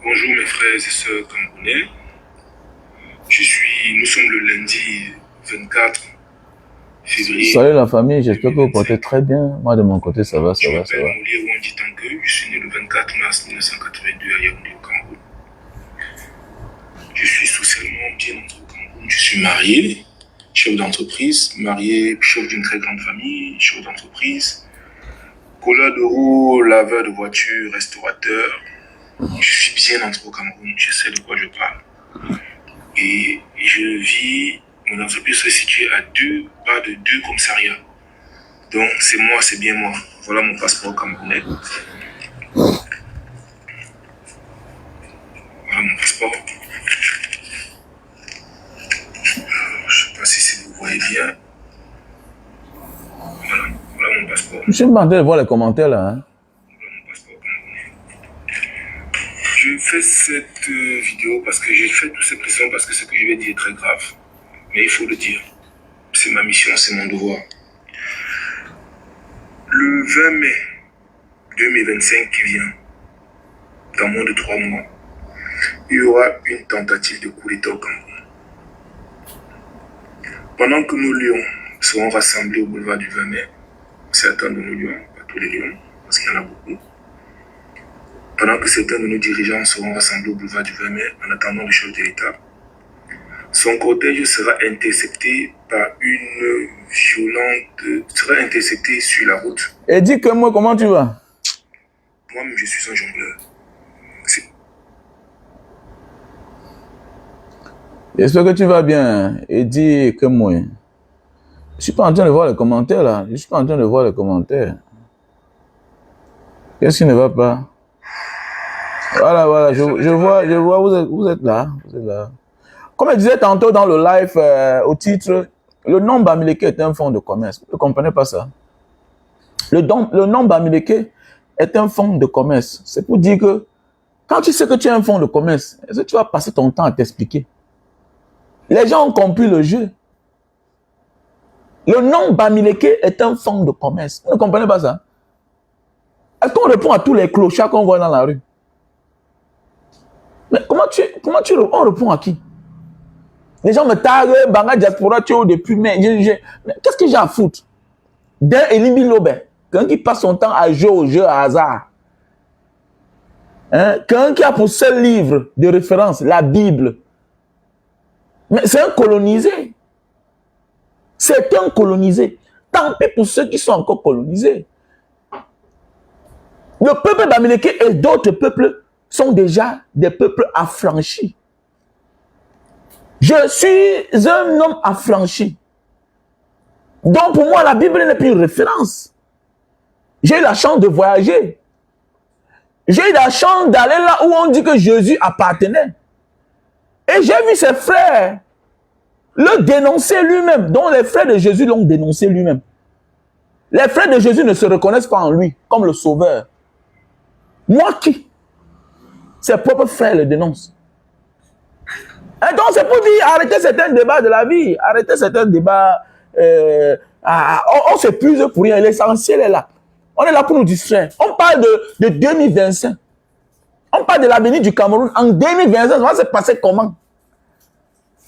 Bonjour mes frères et sœurs camerounais. Nous sommes le lundi 24 février. Salut la famille, j'espère que vous portez très bien. Moi de mon côté, ça va, ça va, ça va. Je m'appelle Moulier Wandi Tangue, je suis né le 24 mars 1982 à Yaoundé au Cameroun. Je suis socialement bien entré au Cameroun. Je suis marié, chef d'entreprise, marié, chef d'une très grande famille, chef d'entreprise, colleur de roue, laveur de voitures, restaurateur. Je suis bien entré au Cameroun, je sais de quoi je parle. Et je vis, mon entreprise se situe à 2 pas de 2 commissariats. Donc c'est moi, c'est bien moi. Voilà mon passeport camerounais. Voilà mon passeport. Je ne sais pas si vous voyez bien. Voilà mon passeport. Je suis en train de voir les commentaires là. Hein. Je fais cette vidéo parce que j'ai fait toutes ces pressions parce que ce que je vais dire est très grave. Mais il faut le dire. C'est ma mission, c'est mon devoir. Le 20 mai 2025 qui vient, dans moins de 3 mois, il y aura une tentative de coup d'État au Cameroun. Pendant que nos lions seront rassemblés au boulevard du 20 mai, certains de nos lions, pas tous les lions, parce qu'il y en a beaucoup, pendant que certains de nos dirigeants seront rassemblés au boulevard du 20 mai en attendant le chef de l'État, son cortège sera intercepté par une sera intercepté sur la route. Et dis que moi, comment tu vas? Moi-même, je suis un jongleur. J'espère que tu vas bien. Et dis que moi. Je suis pas en train de voir les commentaires là. Je suis pas en train de voir les commentaires. Qu'est-ce qui ne va pas? Voilà, je vois, vous êtes là. Comme je disais tantôt dans le live, au titre, le nom Bamileke est un fonds de commerce. Vous ne comprenez pas ça? Le nom Bamileke est un fonds de commerce. C'est pour dire que quand tu sais que tu es un fonds de commerce, est-ce que tu vas passer ton temps à t'expliquer? Les gens ont compris le jeu. Le nom Bamileke est un fonds de commerce. Vous ne comprenez pas ça? Est-ce qu'on répond à tous les clochards qu'on voit dans la rue? Mais on répond à qui? Les gens me taguent, Banga Diaspora, tu es au depuis, mais qu'est-ce que j'ai à foutre? D'un Elimi Lobe, quelqu'un qui passe son temps à jouer au jeu à hasard. Hein? Quelqu'un qui a pour seul livre de référence la Bible. Mais c'est un colonisé. C'est un colonisé. Tant pis pour ceux qui sont encore colonisés. Le peuple Bamileke et d'autres peuples sont déjà des peuples affranchis. Je suis un homme affranchi. Donc pour moi, la Bible n'est plus une référence. J'ai eu la chance de voyager. J'ai eu la chance d'aller là où on dit que Jésus appartenait. Et j'ai vu ses frères le dénoncer lui-même. Donc les frères de Jésus l'ont dénoncé lui-même. Les frères de Jésus ne se reconnaissent pas en lui comme le sauveur. Moi qui? Ses propres frères le dénoncent. Et donc c'est pour dire, arrêtez certains débats de la vie, arrêtez certains débats, on s'épuise pour rien, l'essentiel est là. On est là pour nous distraire. On parle de 2025. On parle de l'avenir du Cameroun. En 2025, ça va se passer comment?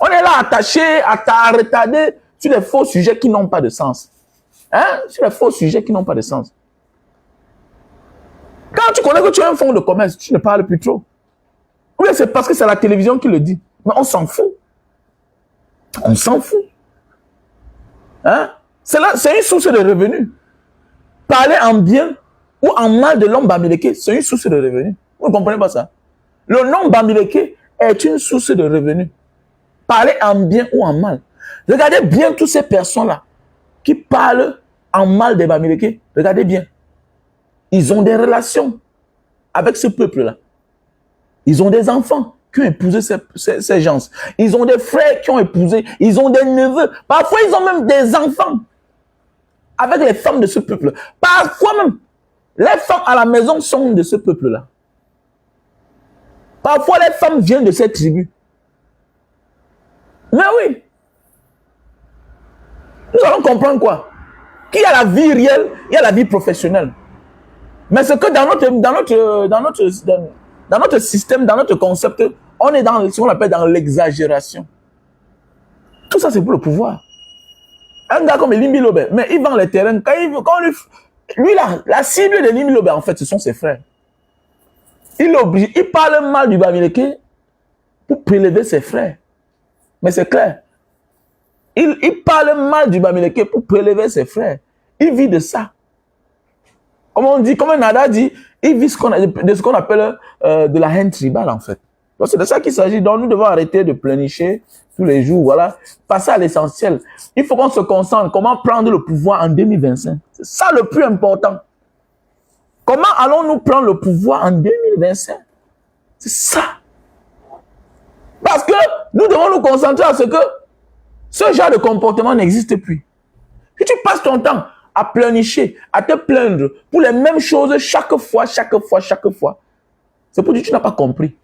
On est là attaché à retarder sur des faux sujets qui n'ont pas de sens. Hein? Sur les faux sujets qui n'ont pas de sens. Quand tu connais que tu as un fonds de commerce, tu ne parles plus trop. Oui, c'est parce que c'est la télévision qui le dit. Mais on s'en fout. On s'en fout. Hein? C'est une source de revenus. Parler en bien ou en mal de l'homme bamileke, c'est une source de revenus. Vous ne comprenez pas ça? Le nom bamileke est une source de revenus. Parler en bien ou en mal. Regardez bien toutes ces personnes-là qui parlent en mal des bamileke. Regardez bien. Ils ont des relations avec ce peuple-là. Ils ont des enfants qui ont épousé ces gens. Ils ont des frères qui ont épousé. Ils ont des neveux. Parfois, ils ont même des enfants avec les femmes de ce peuple. Parfois même, les femmes à la maison sont de ce peuple-là. Parfois, les femmes viennent de cette tribu. Mais oui. Nous allons comprendre quoi? Qu'il y a la vie réelle, il y a la vie professionnelle. Mais c'est que dans notre système, dans notre concept, on est dans ce qu'on appelle dans l'exagération. Tout ça, c'est pour le pouvoir. Un gars comme Elimbi Lobé, mais il vend les terrains. Lui là, la cible de Elimbi Lobé, en fait, ce sont ses frères. Il parle mal du Bamileke pour prélever ses frères. Mais c'est clair. Il parle mal du Bamileke pour prélever ses frères. Il vit de ça. Comme on dit, comme Nada dit, il vit de ce qu'on appelle de la haine tribale, en fait. Donc c'est de ça qu'il s'agit. Donc nous devons arrêter de pleurnicher tous les jours, voilà. Passer à l'essentiel. Il faut qu'on se concentre. Comment prendre le pouvoir en 2025? C'est ça le plus important. Comment allons-nous prendre le pouvoir en 2025? C'est ça. Parce que nous devons nous concentrer à ce que ce genre de comportement n'existe plus. Si tu passes ton temps à pleurnicher, à te plaindre pour les mêmes choses chaque fois, c'est pour dire que tu n'as pas compris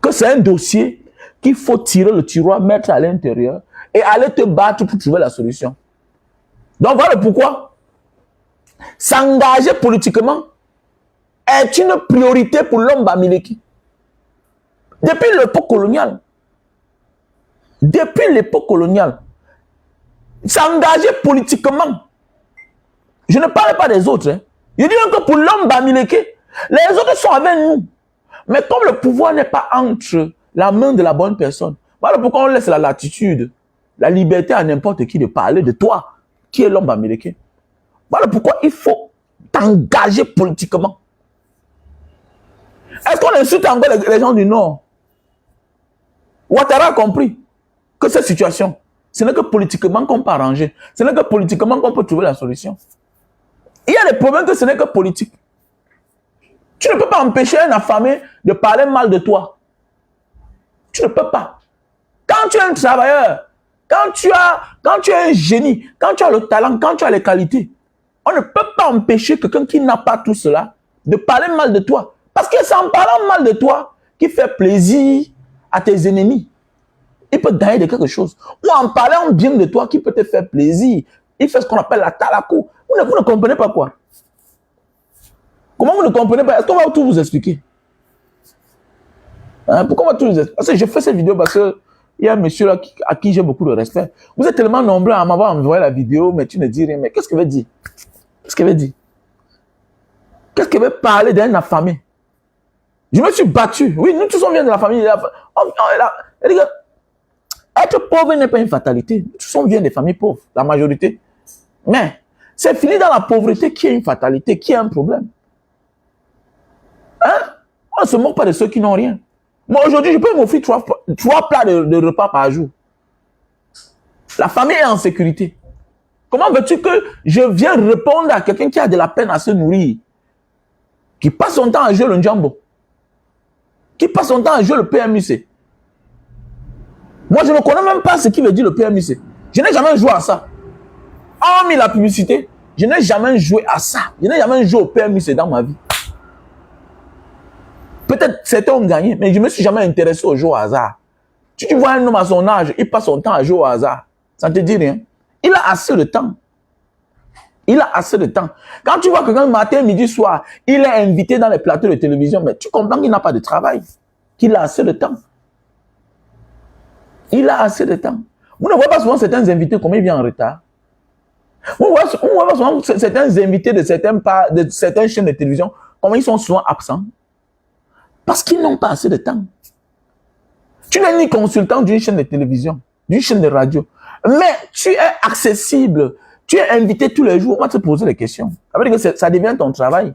que c'est un dossier qu'il faut tirer le tiroir, mettre à l'intérieur et aller te battre pour trouver la solution. Donc voilà pourquoi s'engager politiquement est une priorité pour l'homme bamileki. Depuis l'époque coloniale, s'engager politiquement. Je ne parle pas des autres. Hein. Je dis que pour l'homme bamileke, les autres sont avec nous. Mais comme le pouvoir n'est pas entre la main de la bonne personne, voilà pourquoi on laisse la latitude, la liberté à n'importe qui de parler de toi, qui est l'homme bamileke. Voilà pourquoi il faut t'engager politiquement. Est-ce qu'on insulte encore les gens du Nord? Ouattara a compris que cette situation, ce n'est que politiquement qu'on peut arranger. Ce n'est que politiquement qu'on peut trouver la solution. Il y a des problèmes que ce n'est que politique. Tu ne peux pas empêcher un affamé de parler mal de toi. Tu ne peux pas. Quand tu es un travailleur, quand tu es un génie, quand tu as le talent, quand tu as les qualités, on ne peut pas empêcher quelqu'un qui n'a pas tout cela de parler mal de toi. Parce que c'est en parlant mal de toi qui fait plaisir à tes ennemis. Il peut gagner de quelque chose. Ou en parlant bien de toi qui peut te faire plaisir. Il fait ce qu'on appelle la talakou. Vous ne comprenez pas quoi? Comment vous ne comprenez pas? Est-ce qu'on va tout vous expliquer? Hein? Pourquoi on va tout vous expliquer? Parce que je fais cette vidéo parce que il y a un monsieur là à qui j'ai beaucoup de respect. Vous êtes tellement nombreux à m'avoir envoyé la vidéo, mais tu ne dis rien. Mais qu'est-ce qu'elle veut dire? Qu'est-ce qu'elle veut dire? Qu'est-ce qu'elle veut parler d'un affamé? Je me suis battu. Oui, nous tous on vient de la famille. Elle dit que être pauvre n'est pas une fatalité. Nous tous on vient des familles pauvres, la majorité. Mais c'est fini dans la pauvreté qui est une fatalité, qui est un problème. Hein? On ne se moque pas de ceux qui n'ont rien. Moi, aujourd'hui, je peux m'offrir 3 plats de repas par jour. La famille est en sécurité. Comment veux-tu que je vienne répondre à quelqu'un qui a de la peine à se nourrir, qui passe son temps à jouer le njambo, qui passe son temps à jouer le PMUC? Moi, je ne connais même pas ce qui veut dire le PMUC. Je n'ai jamais joué à ça. Hormis la publicité, je n'ai jamais joué à ça. Je n'ai jamais joué au PMUC dans ma vie. Peut-être certains ont gagné, mais je ne me suis jamais intéressé au jeu au hasard. Si tu vois un homme à son âge, il passe son temps à jouer au hasard. Ça ne te dit rien. Il a assez de temps. Il a assez de temps. Quand tu vois quelqu'un matin, midi, soir, il est invité dans les plateaux de télévision, mais tu comprends qu'il n'a pas de travail. Qu'il a assez de temps. Il a assez de temps. Vous ne voyez pas souvent certains invités comment ils viennent en retard. On voit souvent certains invités de certaines chaînes de télévision, comment ils sont souvent absents. Parce qu'ils n'ont pas assez de temps. Tu n'es ni consultant d'une chaîne de télévision, d'une chaîne de radio, mais tu es accessible. Tu es invité tous les jours. On va te poser des questions. Ça veut dire que ça devient ton travail.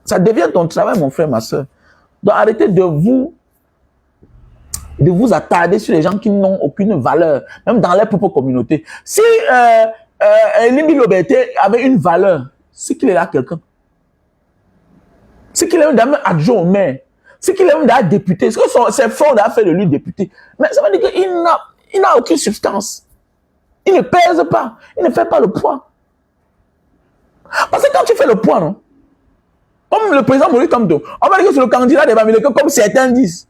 Ça devient ton travail, mon frère, ma soeur. Donc arrêtez de vous attarder sur les gens qui n'ont aucune valeur, même dans leur propre communauté. Si Elimbi Lobete avait une valeur, c'est qu'il est là quelqu'un. C'est qu'il est un adjoint au maire. C'est qu'il est un député. Est-ce que c'est fort d'avoir fait de lui député? Mais ça veut dire qu'il n'a aucune substance. Il ne pèse pas. Il ne fait pas le poids. Parce que quand tu fais le poids, non? Comme le président Maurice Kamto, on va dire que c'est le candidat des Bamileke, comme certains disent.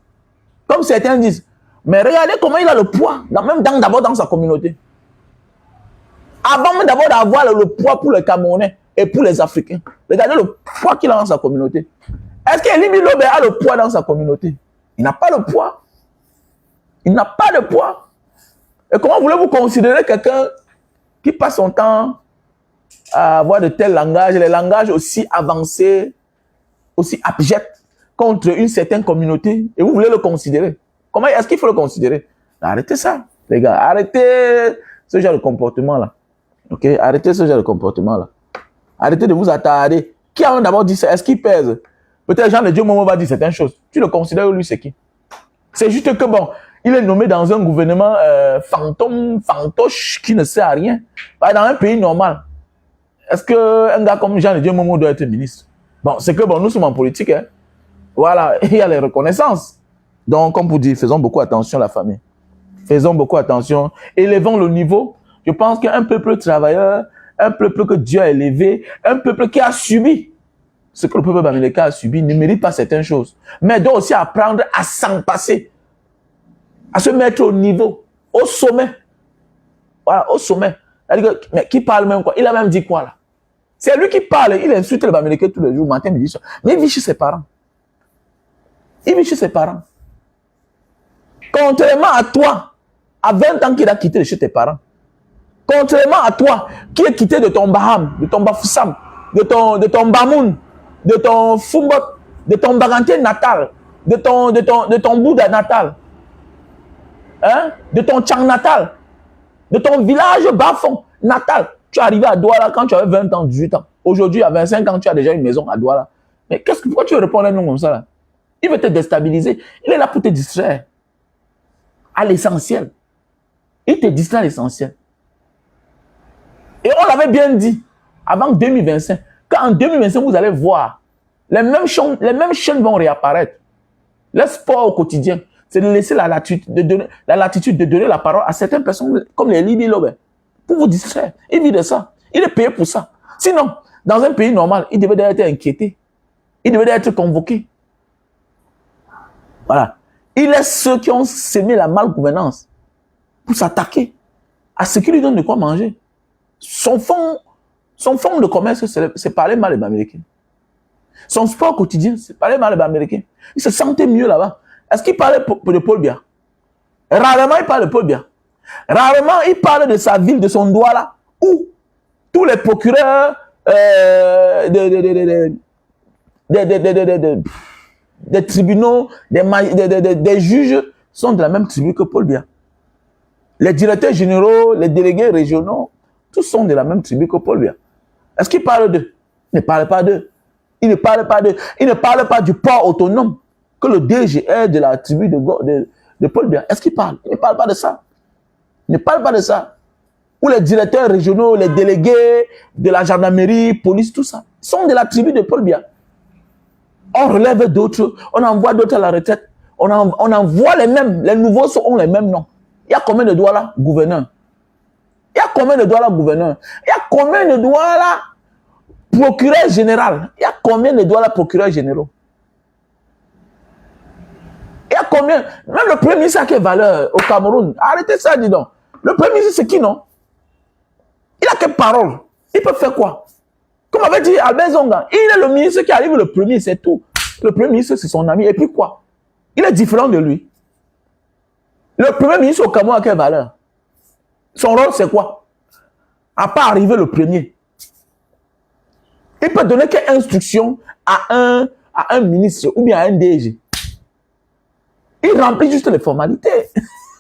Comme certains disent. Mais regardez comment il a le poids, d'abord dans sa communauté. Avant même d'abord d'avoir le poids pour les Camerounais et pour les Africains. Regardez le poids qu'il a dans sa communauté. Est-ce qu'Elimbi Lobe a le poids dans sa communauté? Il n'a pas le poids. Il n'a pas de poids. Et comment voulez-vous considérer quelqu'un qui passe son temps à avoir de tels langages, les langages aussi avancés, aussi abjects contre une certaine communauté, et vous voulez le considérer? Comment est-ce qu'il faut le considérer? Arrêtez ça, les gars. Arrêtez ce genre de comportement-là. Ok? Arrêtez ce genre de comportement-là. Arrêtez de vous attarder. Qui a d'abord dit ça? Est-ce qu'il pèse? Peut-être Jean de Dieu Momo va dire certaines choses. Tu le considères, lui, c'est qui? C'est juste que bon, il est nommé dans un gouvernement fantoche qui ne sert à rien. Dans un pays normal. Est-ce qu'un gars comme Jean de Dieu Momo doit être ministre? Bon, c'est que bon, nous sommes en politique. Hein? Voilà, il y a les reconnaissances. Donc, comme vous dites, faisons beaucoup attention à la famille. Faisons beaucoup attention. Élevons le niveau. Je pense qu'un peuple travailleur, un peuple que Dieu a élevé, un peuple qui a subi ce que le peuple bamileke a subi, ne mérite pas certaines choses. Mais doit aussi apprendre à s'en passer, à se mettre au niveau, au sommet. Voilà, au sommet. Mais qui parle même quoi? Il a même dit quoi là? C'est lui qui parle, il insulte le bamileke tous les jours, matin, midi, soir. Mais il vit chez ses parents. Il vit chez ses parents. Contrairement à toi, à 20 ans qu'il a quitté de chez tes parents. Contrairement à toi, qui est quitté de ton Baham, de ton Bafoussam, de ton Bamoun, de ton Fumbot, de ton Baganté natal, de ton Bouddha natal, hein? De ton Tchang natal, de ton village Bafon natal. Tu es arrivé à Douala quand tu avais 20 ans, 18 ans. Aujourd'hui, à 25 ans, tu as déjà une maison à Douala. Mais pourquoi tu réponds à un nom comme ça là? Il veut te déstabiliser. Il est là pour te distraire. À l'essentiel. Il te distrait à l'essentiel. Et on l'avait bien dit, avant 2025, qu'en 2025, vous allez voir, les mêmes chaînes vont réapparaître. Le sport au quotidien, c'est de laisser la latitude de donner la parole à certaines personnes comme les Libye Lobe, pour vous distraire. Il vit de ça. Il est payé pour ça. Sinon, dans un pays normal, il devait être inquiété. Il devait être convoqué. Voilà. Il est ceux qui ont sémé la malgouvernance pour s'attaquer à ce qui lui donne de quoi manger. Son fond de commerce, c'est parler mal les Américains. Son sport quotidien, c'est parler mal les Américains. Il se sentait mieux là-bas. Est-ce qu'il parlait de Paul Biya? Rarement il parle de Paul Biya. Rarement il parle de sa ville, de son Douala, où tous les procureurs des tribunaux, des juges sont de la même tribu que Paul Biya. Les directeurs généraux, les délégués régionaux, tous sont de la même tribu que Paul Biya. Est-ce qu'il parle d'eux? Il ne parle pas d'eux. Il ne parle pas d'eux. Il ne parle pas du port autonome que le DG est de la tribu de Paul Biya. Est-ce qu'il parle? Il ne parle pas de ça. Il ne parle pas de ça. Ou les directeurs régionaux, les délégués de la gendarmerie, police, tout ça, sont de la tribu de Paul Biya. On relève d'autres, on envoie d'autres à la retraite. On envoie les mêmes. Les nouveaux ont les mêmes noms. Il y a combien de Douala gouverneurs? Il y a combien de Douala gouverneurs? Il y a combien de Douala procureur général? Il y a combien de Douala procureurs généraux? Il y a combien? Même le premier ministre a quelle valeur au Cameroun? Arrêtez ça, dis donc. Le premier ministre, c'est qui, non? Il a quelle parole? Il peut faire quoi? Comme avait dit Albert Zonga, il est le ministre qui arrive le premier, c'est tout. Le premier ministre, c'est son ami. Et puis quoi? Il est différent de lui. Le premier ministre au Cameroun a quelle valeur? Son rôle, c'est quoi? À part arriver le premier. Il peut donner quelle instruction à un ministre ou bien à un DG? Il remplit juste les formalités.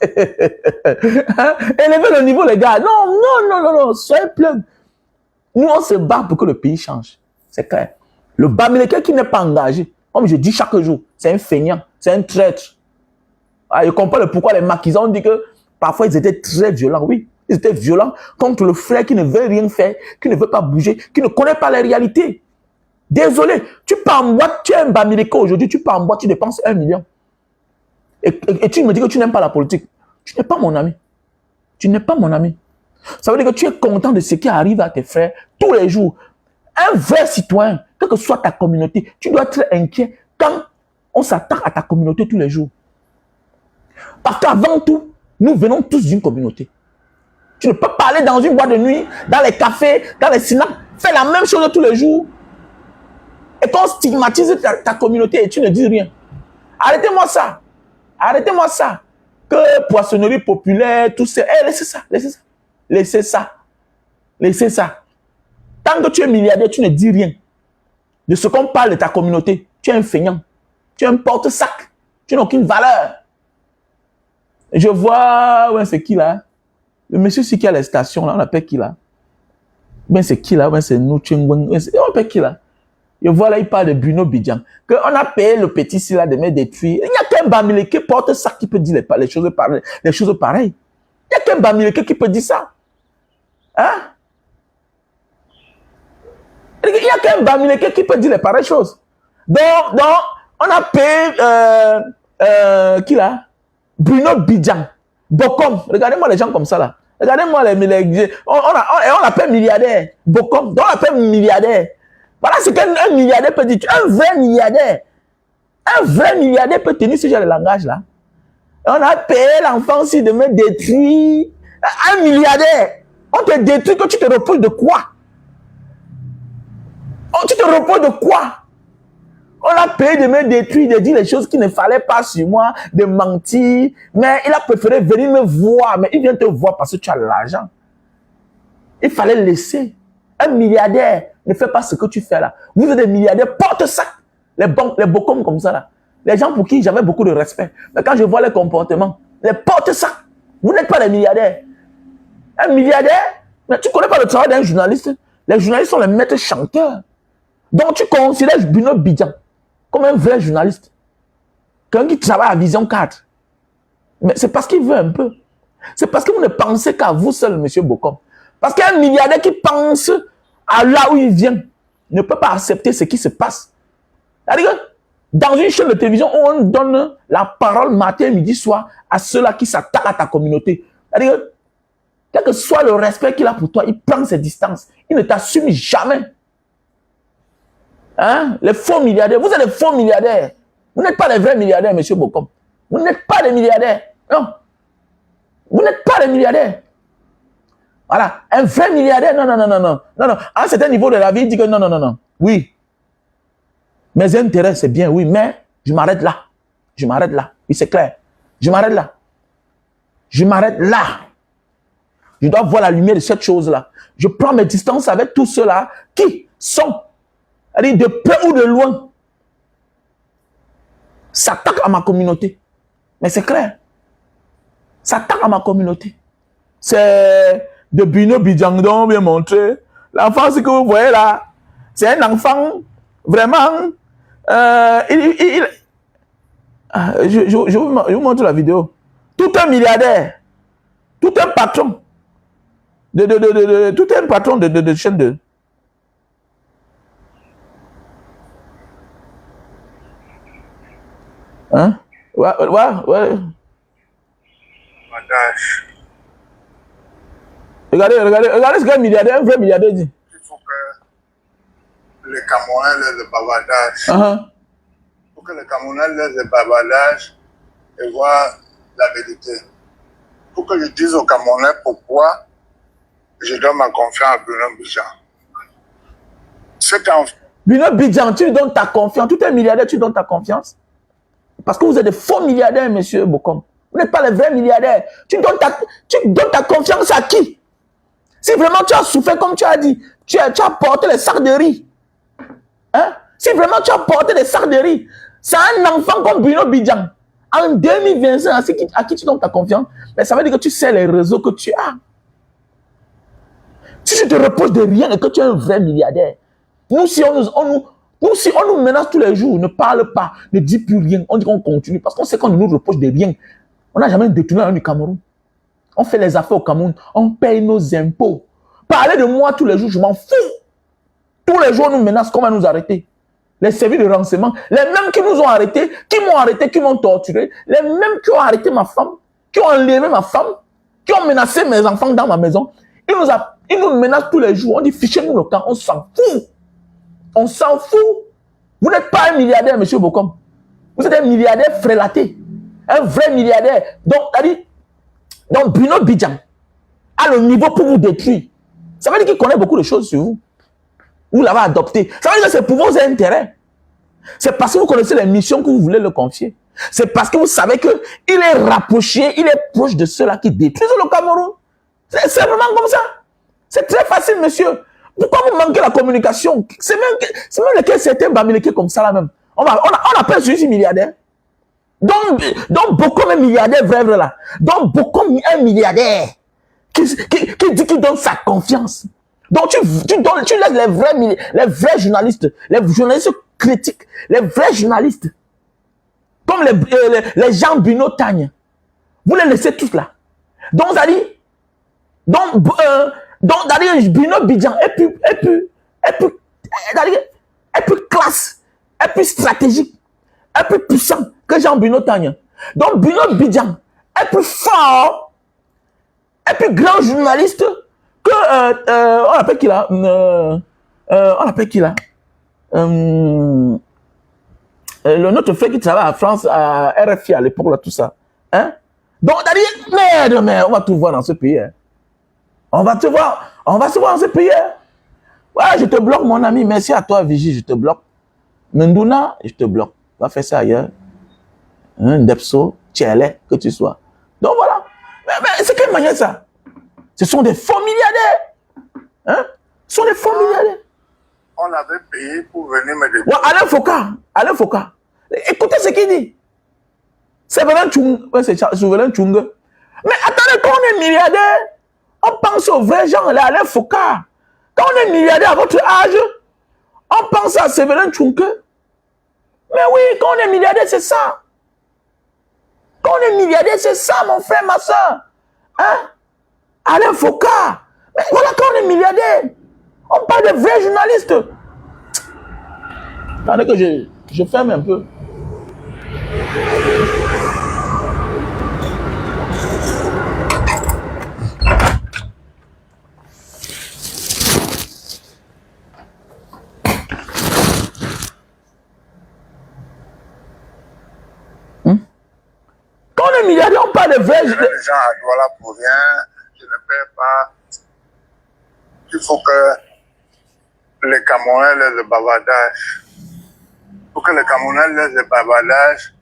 Élevez le niveau, les gars. Non, soyez pleins. Nous, on se bat pour que le pays change. C'est clair. Le Bamileke qui n'est pas engagé, comme je dis chaque jour, c'est un feignant, c'est un traître. Ah, je comprends le pourquoi les maquisans ont dit que parfois ils étaient très violents. Oui, ils étaient violents contre le frère qui ne veut rien faire, qui ne veut pas bouger, qui ne connaît pas les réalités. Désolé, tu pars en boîte, tu es un Bamileke aujourd'hui, tu pars en boîte, tu dépenses 1 million. Et tu me dis que tu n'aimes pas la politique. Tu n'es pas mon ami. Tu n'es pas mon ami. Ça veut dire que tu es content de ce qui arrive à tes frères tous les jours. Un vrai citoyen, quelle que soit ta communauté, tu dois être inquiet quand on s'attaque à ta communauté tous les jours. Parce qu'avant tout, nous venons tous d'une communauté. Tu ne peux pas aller dans une boîte de nuit, dans les cafés, dans les cinémas, faire la même chose tous les jours. Et qu'on stigmatise ta communauté et tu ne dis rien. Arrêtez-moi ça. Arrêtez-moi ça. Que poissonnerie populaire, tout ça. Laissez ça, laissez ça. Laissez ça. Laissez ça. Tant que tu es milliardaire, tu ne dis rien de ce qu'on parle de ta communauté. Tu es un feignant. Tu es un porte-sac. Tu n'as aucune valeur. Je vois, ouais, c'est qui là? Le monsieur qui a la station là, on appelle qui là? Ben c'est qui là? Ben c'est nous, on appelle qui là? Je vois là, il parle de Bruno Bidjan. Qu'on a payé le petit ici là de me détruire. Il n'y a qu'un Bamileke porte ça qui peut dire les choses pareilles. Il n'y a qu'un Bamileke qui peut dire ça. Hein? Il n'y a qu'un Bamileke qui peut dire les pareilles choses. Donc, on a payé, qui là? Bruno Bidjan. Bokom. Regardez-moi les gens comme ça là. Regardez-moi on appelle milliardaire. Bokom. Donc on appelle milliardaire. Voilà ce qu'un milliardaire peut dire. Un vrai milliardaire. Un vrai milliardaire peut tenir ce genre de langage là. On a payé l'enfant aussi de me détruire. Un milliardaire. On te détruit que tu te reposes de quoi? Tu te reposes de quoi? On a payé de me détruire, de dire les choses qu'il ne fallait pas sur moi, de mentir. Mais il a préféré venir me voir. Mais il vient te voir parce que tu as l'argent. Il fallait laisser. Un milliardaire ne fait pas ce que tu fais là. Vous êtes des milliardaires, porte-sac. Les bocoms comme ça là. Les gens pour qui j'avais beaucoup de respect. Mais quand je vois les comportements, les porte-sac. Vous n'êtes pas des milliardaires. Un milliardaire, mais tu ne connais pas le travail d'un journaliste. Les journalistes sont les maîtres chanteurs. Donc tu considères Bruno Bidjan comme un vrai journaliste. Quelqu'un qui travaille à Vision 4. Mais c'est parce qu'il veut un peu. C'est parce que vous ne pensez qu'à vous seul, monsieur Bokom. Parce qu'un milliardaire qui pense à là où il vient ne peut pas accepter ce qui se passe. C'est-à-dire que dans une chaîne de télévision où on donne la parole matin, midi, soir à ceux-là qui s'attaquent à ta communauté. C'est-à-dire que quel que soit le respect qu'il a pour toi, il prend ses distances. Il ne t'assume jamais. Hein? Les faux milliardaires. Vous êtes des faux milliardaires. Vous n'êtes pas des vrais milliardaires, monsieur Bokom. Vous n'êtes pas des milliardaires. Non. Vous n'êtes pas des milliardaires. Voilà. Un vrai milliardaire, non. À un certain niveau de la vie, il dit que non. Oui. Mes intérêts, c'est bien, oui, mais je m'arrête là. Je m'arrête là. Oui, c'est clair. Je m'arrête là. Je m'arrête là. Je dois voir la lumière de cette chose-là. Je prends mes distances avec tous ceux-là qui sont, de près ou de loin, s'attaquent à ma communauté. Mais c'est clair. S'attaquent à ma communauté. C'est de Bruno Bidjan bien montré. L'enfant, ce que vous voyez là, c'est un enfant vraiment. Je vous montre la vidéo. Tout un milliardaire, tout un patron, tout un patron de chaîne de. Hein? Ouais. Regardez ce qu'un milliardaire, un vrai milliardaire dit. Il faut que les Camerounais laissent le bavardage. Il faut que les Camerounais laissent le bavardage et voient la vérité. Il faut que je dise aux Camerounais pourquoi je donne ma confiance à Bruno Bidjan. Bruno Bidjan, tu lui donnes ta confiance. Tout un milliardaire, tu donnes ta confiance. Parce que vous êtes des faux milliardaires, monsieur Bokom. Vous n'êtes pas les vrais milliardaires. Tu donnes ta confiance à qui? Si vraiment tu as souffert, comme tu as dit, tu as porté les sacs de riz. Hein? Si vraiment tu as porté des sacs de riz, c'est un enfant comme Bruno Bidjan. En 2025, à qui tu donnes ta confiance, mais ça veut dire que tu sais les réseaux que tu as. Si tu te reposes de rien et que tu es un vrai milliardaire, nous, si on nous menace tous les jours, ne parle pas, ne dis plus rien, on dit qu'on continue, parce qu'on sait qu'on ne nous repose de rien. On n'a jamais détourné un du Cameroun. On fait les affaires au Cameroun, on paye nos impôts. Parler de moi tous les jours, je m'en fous. Tous les jours, on nous menace, qu'on va nous arrêter. Les services de renseignement, les mêmes qui nous ont arrêtés, qui m'ont arrêté, qui m'ont torturé, les mêmes qui ont arrêté ma femme, qui ont enlevé ma femme, qui ont menacé mes enfants dans ma maison, ils nous menacent tous les jours. On dit fichez-nous le camp, on s'en fout. On s'en fout. Vous n'êtes pas un milliardaire, monsieur Bokom. Vous êtes un milliardaire frélaté. Un vrai milliardaire. Donc Bruno Bidjan a le niveau pour vous détruire. Ça veut dire qu'il connaît beaucoup de choses sur vous. Vous l'avez adopté. Ça veut dire que c'est pour vos intérêts. C'est parce que vous connaissez les missions que vous voulez le confier. C'est parce que vous savez qu'il est rapproché, il est proche de ceux-là qui détruisent le Cameroun. C'est vraiment comme ça. C'est très facile, monsieur. Pourquoi vous manquez la communication? C'est même lequel certains bamilekés comme ça là même. On appelle celui-ci milliardaire. Donc beaucoup de milliardaires vrais là. Donc beaucoup un milliardaire qui dit qu'il donne sa confiance. Donc tu laisses les vrais journalistes critiques, les vrais journalistes, comme les Jean Bruno Tagne. Vous les laissez tous là. Donc ça dit, Bruno Bidjan est plus classe, est plus stratégique, est plus puissant que Jean Bruno Tagne. Donc Bruno Bidjan est plus fort, est plus grand journaliste que on appelle qui là, notre frère qui travaille à France, à RFI à l'époque là, tout ça. Hein? Donc merde, on va tout voir dans ce pays. Hein? On va se voir dans ce pays. Hein? Ouais, je te bloque, mon ami. Merci à toi, Vigie, je te bloque. Ndouna, je te bloque. On va faire ça ailleurs. Hein, Depso, Tchèle, que tu sois. Donc voilà. Mais c'est quelle manière ça? Ce sont des faux milliardaires. Hein? Ce sont des faux milliardaires. On avait payé pour venir me détruire. Ouais, Alain Foka. Écoutez ce qu'il dit. C'est Souverain Tchung. Mais attendez, quand on est milliardaire, on pense aux vrais gens, là, Alain Foka. Quand on est milliardaire à votre âge, on pense à Séverin Tchunke. Mais oui, quand on est milliardaire, c'est ça. Quand on est milliardaire, c'est ça, mon frère, ma soeur. Hein? Alain Foka. Mais voilà, quand on est milliardaire, on parle de vrais journalistes. Attendez que je ferme un peu. Quand on est milliardaire, on parle de vrais journalistes. Les gens à Douala pour rien, je ne paie pas. Il faut que les Camerounais laissent le bavardage. Il faut que les Camerounais laissent le bavardage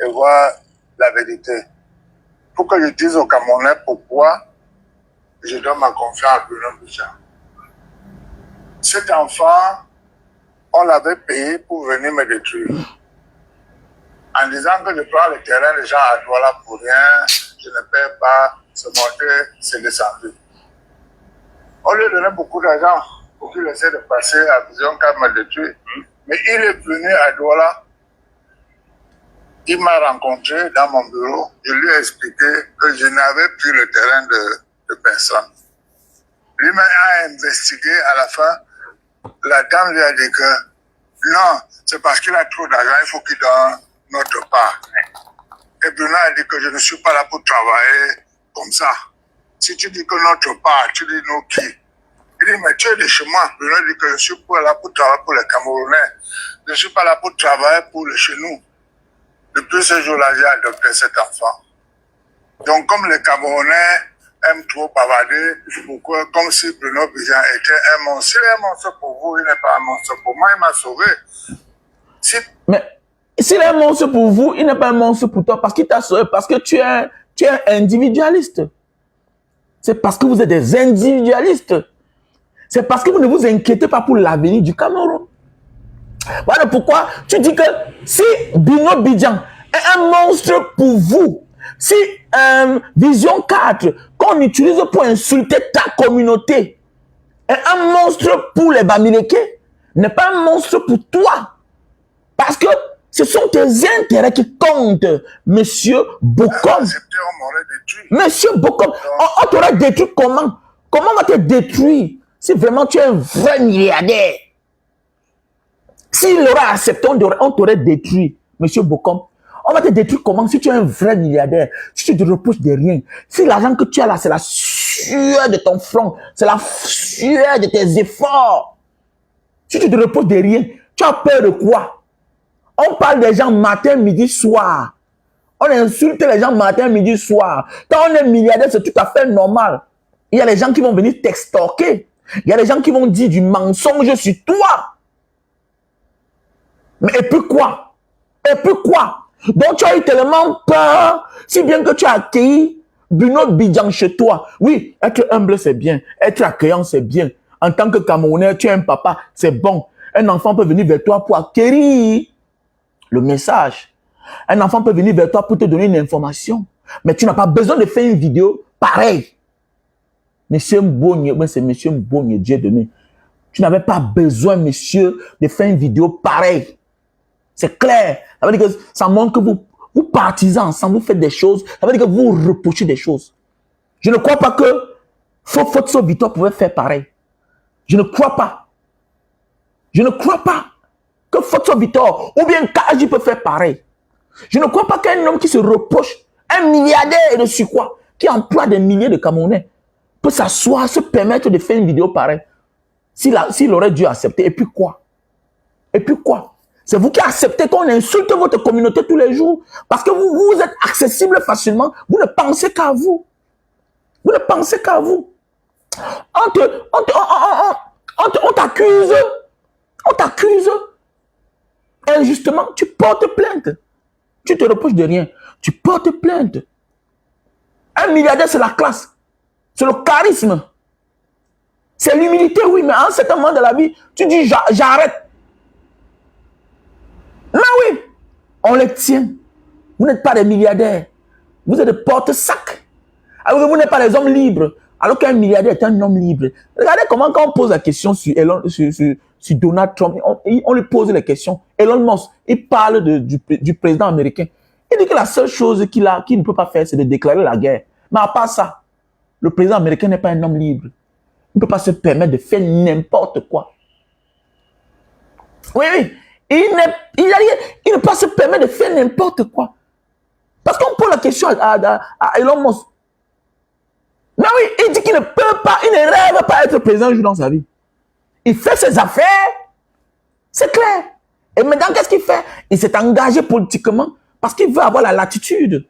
et voient la vérité. Il faut que je dise aux Camerounais pourquoi je donne ma confiance à Bruno Bidjan. Cet enfant, on l'avait payé pour venir me détruire. En disant que je prends le terrain des gens à Douala pour rien, je ne paie pas, se monter, c'est descendu. On lui donnait beaucoup d'argent pour qu'il essaie de passer à Vision qu'à me détruire. Mais il est venu à Douala, il m'a rencontré dans mon bureau, je lui ai expliqué que je n'avais plus le terrain de personne. Lui-même a investigué à la fin, la dame lui a dit que non, c'est parce qu'il a trop d'argent, il faut qu'il donne notre part. Et Bruno a dit que je ne suis pas là pour travailler comme ça. Si tu dis que notre part, tu dis nous qui? Il dit, mais tu es de chez moi. Bruno dit que je ne suis pas là pour travailler pour les Camerounais. Je ne suis pas là pour travailler pour les chez nous. Depuis ce jour-là, j'ai adopté cet enfant. Donc, comme les Camerounais aiment trop bavarder, pourquoi, comme si Bruno Bidjan était un monstre. Il est un monstre pour vous, il n'est pas un monstre pour moi, il m'a sauvé. Mais s'il est un monstre pour vous, il n'est pas un monstre pour toi parce qu'il t'a sauvé, parce que tu es un individualiste. C'est parce que vous êtes des individualistes. C'est parce que vous ne vous inquiétez pas pour l'avenir du Cameroun. Voilà pourquoi tu dis que si Bino Bidjan est un monstre pour vous, si Vision 4 qu'on utilise pour insulter ta communauté est un monstre pour les Bamileke, n'est pas un monstre pour toi. Parce que ce sont tes intérêts qui comptent, monsieur Bokom. Monsieur Bokom, on t'aurait détruit comment? Comment on va te détruire si vraiment tu es un vrai milliardaire? S'il aurait accepté, on t'aurait détruit, monsieur Bokom. On va te détruire comment si tu es un vrai milliardaire? Si tu te repousses de rien. Si l'argent que tu as là, c'est la sueur de ton front, c'est la sueur de tes efforts. Si tu te reposes de rien, tu as peur de quoi? On parle des gens matin, midi, soir. On insulte les gens matin, midi, soir. Quand on est milliardaire, c'est tout à fait normal. Il y a les gens qui vont venir t'extorquer. Il y a les gens qui vont dire du mensonge sur toi. Mais et puis quoi? Et puis quoi? Donc tu as eu tellement peur, si bien que tu as accueilli Bruno Bidjan chez toi. Oui, être humble c'est bien, être accueillant c'est bien. En tant que Camerounais, tu es un papa, c'est bon. Un enfant peut venir vers toi pour acquérir le message. Un enfant peut venir vers toi pour te donner une information. Mais tu n'as pas besoin de faire une vidéo pareille. Monsieur Mbonye, c'est Monsieur Mbonye, Dieu donné. Tu n'avais pas besoin, monsieur, de faire une vidéo pareille. C'est clair. Ça veut dire que ça montre que vous partisez ensemble, vous faites des choses. Ça veut dire que vous reprochez des choses. Je ne crois pas que Fotso Victor pouvait faire pareil. Je ne crois pas. Je ne crois pas que Fotso Victor ou bien Kaji peut faire pareil. Je ne crois pas qu'un homme qui se reproche, un milliardaire et de surcroît, qui emploie des milliers de Camerounais, peut s'asseoir, se permettre de faire une vidéo pareille. S'il aurait dû accepter. Et puis quoi? Et puis quoi? C'est vous qui acceptez qu'on insulte votre communauté tous les jours. Parce que vous êtes accessible facilement. Vous ne pensez qu'à vous. Vous ne pensez qu'à vous. On t'accuse. On t'accuse. Injustement, tu portes plainte. Tu te reproches de rien. Tu portes plainte. Un milliardaire, c'est la classe. C'est le charisme. C'est l'humilité, oui, mais à un certain moment de la vie, tu dis j'arrête. Mais oui, on les tient. Vous n'êtes pas des milliardaires. Vous êtes des porte-sacs. Alors vous n'êtes pas des hommes libres. Alors qu'un milliardaire est un homme libre. Regardez comment quand on pose la question sur Donald Trump, on lui pose les questions. Elon Musk, il parle du président américain. Il dit que la seule chose qu'il ne peut pas faire, c'est de déclarer la guerre. Mais à part ça, le président américain n'est pas un homme libre. Il ne peut pas se permettre de faire n'importe quoi. Oui, oui. Il ne peut pas se permettre de faire n'importe quoi. Parce qu'on pose la question à Elon Musk. Mais oui, il dit qu'il ne peut pas, il ne rêve pas être président un jour dans sa vie. Il fait ses affaires. C'est clair. Et maintenant, qu'est-ce qu'il fait? Il s'est engagé politiquement parce qu'il veut avoir la latitude.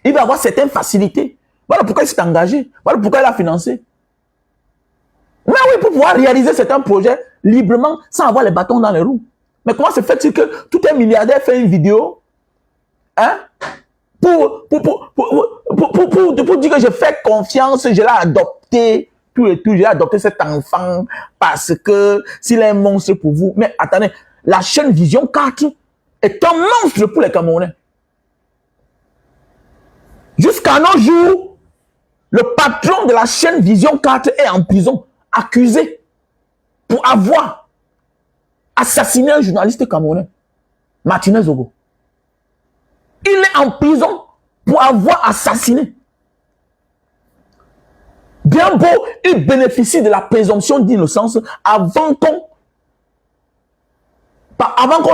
Il veut avoir certaines facilités. Voilà pourquoi il s'est engagé. Voilà pourquoi il a financé. Mais oui, pour pouvoir réaliser certains projets librement sans avoir les bâtons dans les roues. Mais comment se fait-il que tout un milliardaire fait une vidéo pour dire que je fais confiance, je l'ai adopté, tout et tout, j'ai adopté cet enfant parce que s'il est un monstre pour vous. Mais attendez, la chaîne Vision 4 est un monstre pour les Camerounais. Jusqu'à nos jours, le patron de la chaîne Vision 4 est en prison, accusé pour avoir assassiné un journaliste camerounais, Martinez Zogo. Il est en prison pour avoir assassiné. Bien beau, il bénéficie de la présomption d'innocence avant qu'on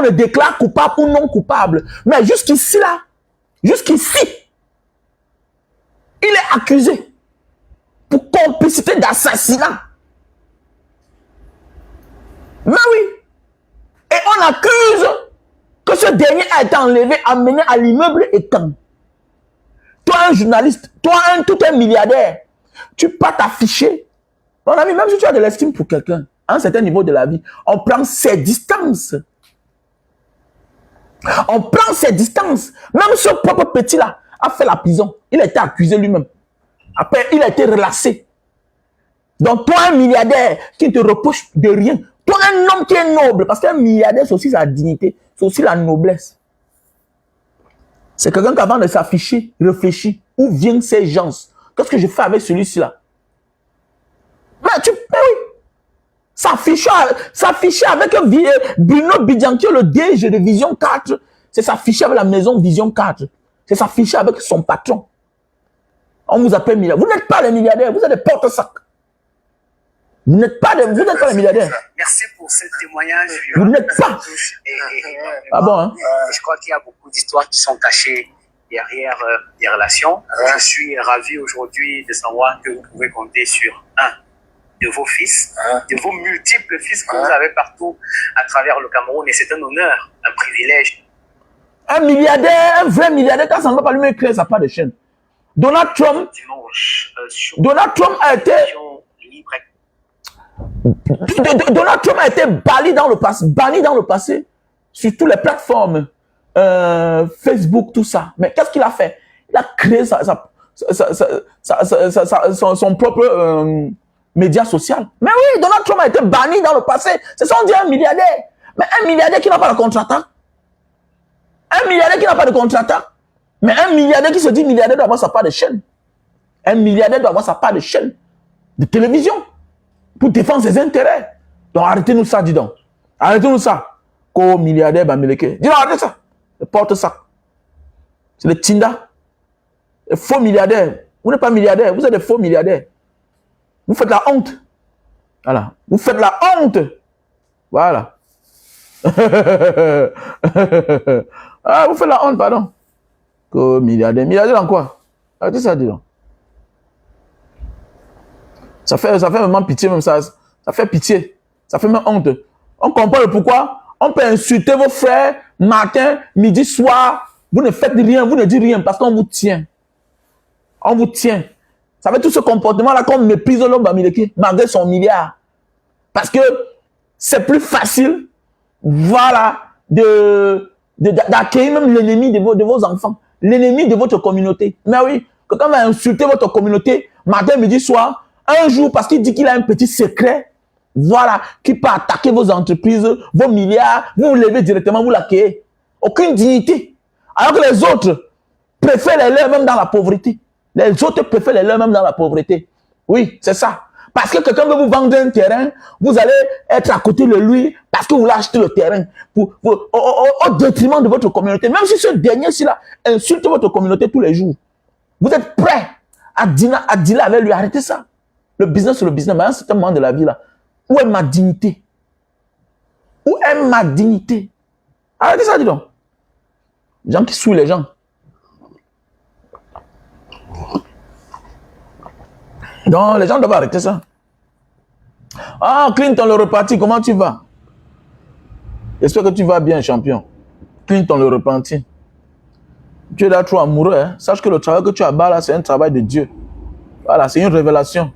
le déclare coupable ou non coupable. Mais jusqu'ici là, jusqu'ici, il est accusé pour complicité d'assassinat. Mais oui. Et on accuse que ce dernier a été enlevé, amené à l'immeuble Ekan. Toi, un journaliste, toi, tout un milliardaire, tu peux t'afficher. Mon ami, même si tu as de l'estime pour quelqu'un, à un certain niveau de la vie, on prend ses distances. On prend ses distances. Même ce propre petit-là a fait la prison. Il a été accusé lui-même. Après, il a été relâché. Donc, toi, un milliardaire qui ne te reproche de rien. Toi, un homme qui est noble. Parce qu'un milliardaire, c'est aussi sa dignité. C'est aussi la noblesse. C'est quelqu'un qui, avant de s'afficher, réfléchit. Où viennent ces gens? Qu'est-ce que je fais avec celui-ci là? Mais oui. S'afficher avec Bruno Bidiankio, le DG de Vision 4. C'est s'afficher avec la maison Vision 4. C'est s'afficher avec son patron. On vous appelle milliardaire. Vous n'êtes pas les milliardaires, vous êtes des porte-sacs. Vous n'êtes pas les milliardaires. Merci pour ce témoignage. Vous n'êtes pas. Ah bon, hein? Je crois qu'il y a beaucoup d'histoires qui sont cachées derrière les relations. Je suis ravi aujourd'hui de savoir que vous pouvez compter sur un de vos fils, de vos multiples fils que vous avez partout à travers le Cameroun. Et c'est un honneur, un privilège. Un milliardaire, un vrai milliardaire, quand ça ne va pas lui créer sa part de chaîne. Donald Trump a été... Donald Trump a été banni dans le passé sur toutes les plateformes, Facebook, tout ça. Mais qu'est-ce qu'il a fait? Il a créé son propre média social. Mais oui, Donald Trump a été banni dans le passé. C'est ça, on dit un milliardaire. Mais un milliardaire qui n'a pas de contre-attaque. Un milliardaire qui n'a pas de contre-attaque. Mais un milliardaire qui se dit milliardaire doit avoir sa part de chaîne. Un milliardaire doit avoir sa part de chaîne de télévision pour défendre ses intérêts. Donc arrêtez-nous ça, dis donc. Arrêtez-nous ça. Co-milliardaire, Bamileke. Dis donc, arrêtez ça. Le porte-sac. C'est le Tinda. Les faux milliardaires. Vous n'êtes pas milliardaire, vous êtes des faux milliardaires. Vous faites la honte. Voilà. Vous faites la honte. Voilà. Ah, vous faites la honte, pardon. Co-milliardaire. Milliardaire en quoi? Arrêtez ça, dis donc. Ça fait vraiment pitié même ça. Ça fait pitié. Ça fait même honte. On comprend le pourquoi. On peut insulter vos frères matin, midi, soir. Vous ne faites rien, vous ne dites rien parce qu'on vous tient. On vous tient. Ça fait tout ce comportement-là qu'on méprise l'homme Bamileke malgré son milliard. Parce que c'est plus facile, voilà, d'accueillir même l'ennemi de vos enfants. L'ennemi de votre communauté. Mais oui, quelqu'un va insulter votre communauté matin, midi, soir. Un jour, parce qu'il dit qu'il a un petit secret, voilà, qui peut attaquer vos entreprises, vos milliards, vous levez directement, vous l'accueillez. Aucune dignité. Alors que les autres préfèrent les leurs même dans la pauvreté. Les autres préfèrent les leurs même dans la pauvreté. Oui, c'est ça. Parce que quelqu'un veut vous vendre un terrain, vous allez être à côté de lui parce que vous voulez acheter le terrain au détriment de votre communauté. Même si ce dernier-ci-là insulte votre communauté tous les jours. Vous êtes prêt à dealer avec lui. Arrêtez ça. Le business, c'est le business. Mais à un certain moment de la vie, là, où est ma dignité? Où est ma dignité? Arrêtez ça, dis donc. Les gens qui souillent les gens. Donc, les gens doivent arrêter ça. Ah, Clinton, le reparti, comment tu vas? J'espère que tu vas bien, champion. Clinton, le repenti. Tu es là trop amoureux. Hein? Sache que le travail que tu as bas là, c'est un travail de Dieu. Voilà, c'est une révélation.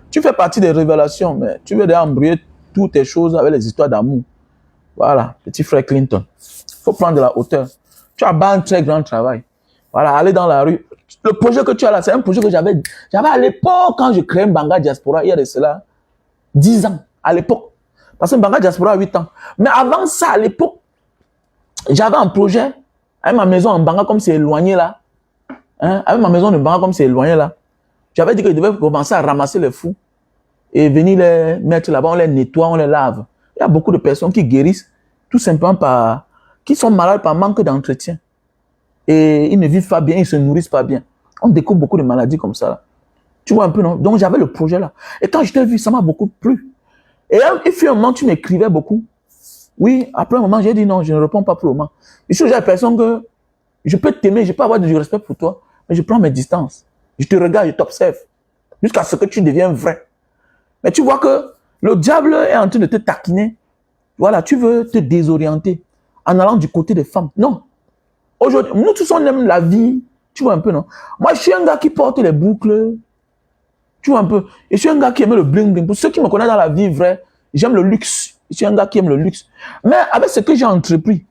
Tu fais partie des révélations, mais tu veux déjà embrouiller toutes tes choses avec les histoires d'amour. Voilà, petit frère Clinton. Il faut prendre de la hauteur. Tu as bas un très grand travail. Voilà, aller dans la rue. Le projet que tu as là, c'est un projet que j'avais à l'époque quand je créais Mbanga Diaspora, il y a de cela 10 ans, à l'époque. Parce que Mbanga Diaspora a 8 ans. Mais avant ça, à l'époque, j'avais un projet avec ma maison en Mbanga comme c'est éloigné là. Hein? Avec ma maison de Mbanga comme c'est éloigné là. J'avais dit que je devais commencer à ramasser les fous et venir les mettre là-bas, on les nettoie, on les lave. Il y a beaucoup de personnes qui guérissent tout simplement qui sont malades par manque d'entretien. Et ils ne vivent pas bien, ils ne se nourrissent pas bien. On découvre beaucoup de maladies comme ça. Là. Tu vois un peu, non? Donc j'avais le projet là. Et quand je t'ai vu, ça m'a beaucoup plu. Et il fut un moment, tu m'écrivais beaucoup. Oui, après un moment, j'ai dit non, je ne réponds pas pour le moment. Je suis l'impression que je peux t'aimer, je peux avoir du respect pour toi, mais je prends mes distances. Je te regarde, je t'observe. Jusqu'à ce que tu deviennes vrai. Mais tu vois que le diable est en train de te taquiner. Voilà, tu veux te désorienter en allant du côté des femmes. Non. Aujourd'hui, nous tous on aime la vie. Tu vois un peu, non? Moi, je suis un gars qui porte les boucles. Tu vois un peu. Et je suis un gars qui aime le bling bling. Pour ceux qui me connaissent dans la vie vraie, j'aime le luxe. Je suis un gars qui aime le luxe. Mais avec ce que j'ai entrepris,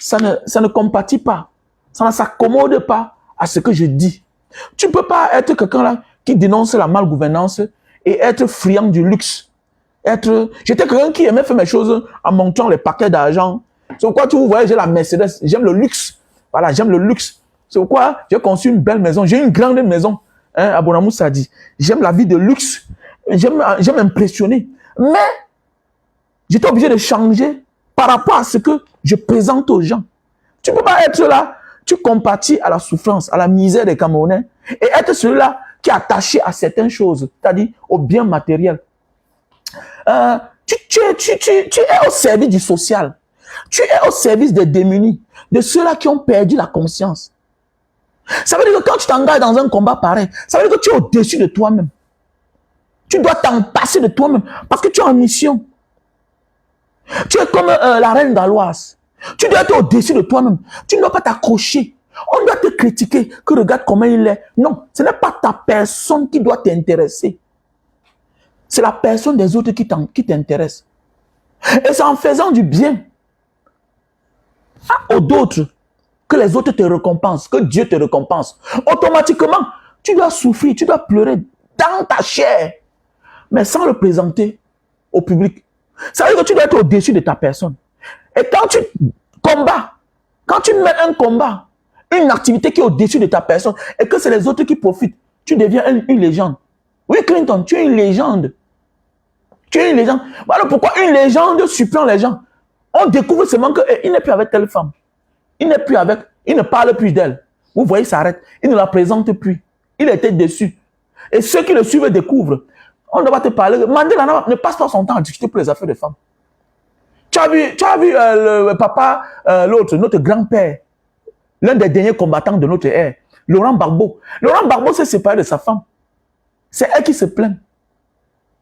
ça ne compatit pas. Ça ne s'accommode pas à ce que je dis. Tu ne peux pas être quelqu'un là qui dénonce la malgouvernance et être friand du luxe. J'étais quelqu'un qui aimait faire mes choses en montant les paquets d'argent. C'est pourquoi tu vois, j'ai la Mercedes, j'aime le luxe. Voilà, j'aime le luxe. C'est pourquoi j'ai conçu une belle maison. J'ai une grande maison. Hein, à Bonamou, ça dit. J'aime la vie de luxe. J'aime impressionner. Mais, j'étais obligé de changer par rapport à ce que je présente aux gens. Tu ne peux pas être là, tu compatis à la souffrance, à la misère des Camerounais et être celui-là qui est attaché à certaines choses, c'est-à-dire aux biens matériels. Tu es au service du social. Tu es au service des démunis, de ceux-là qui ont perdu la conscience. Ça veut dire que quand tu t'engages dans un combat pareil, ça veut dire que tu es au-dessus de toi-même. Tu dois t'en passer de toi-même parce que tu es en mission. Tu es comme la reine Galoise. Tu dois être au-dessus de toi-même. Tu ne dois pas t'accrocher. On doit te critiquer, que regarde comment il est. Non, ce n'est pas ta personne qui doit t'intéresser. C'est la personne des autres qui t'intéresse. Et c'est en faisant du bien aux autres que les autres te récompensent, que Dieu te récompense. Automatiquement, tu dois souffrir, tu dois pleurer dans ta chair, mais sans le présenter au public. Ça veut dire que tu dois être au-dessus de ta personne. Et quand tu combats, quand tu mets un combat, une activité qui est au-dessus de ta personne, et que c'est les autres qui profitent, tu deviens une légende. Oui, Clinton, tu es une légende. Tu es une légende. Voilà pourquoi une légende surprend les gens. On découvre seulement qu'il n'est plus avec telle femme. Il n'est plus avec, il ne parle plus d'elle. Vous voyez, il s'arrête. Il ne la présente plus. Il était déçu. Et ceux qui le suivent découvrent. On ne doit pas te parler. Mandela ne passe pas son temps à discuter pour les affaires de femmes. Tu as vu le papa, l'autre, notre grand-père, l'un des derniers combattants de notre ère, Laurent Gbagbo. Laurent Gbagbo s'est séparé de sa femme. C'est elle qui se plaint.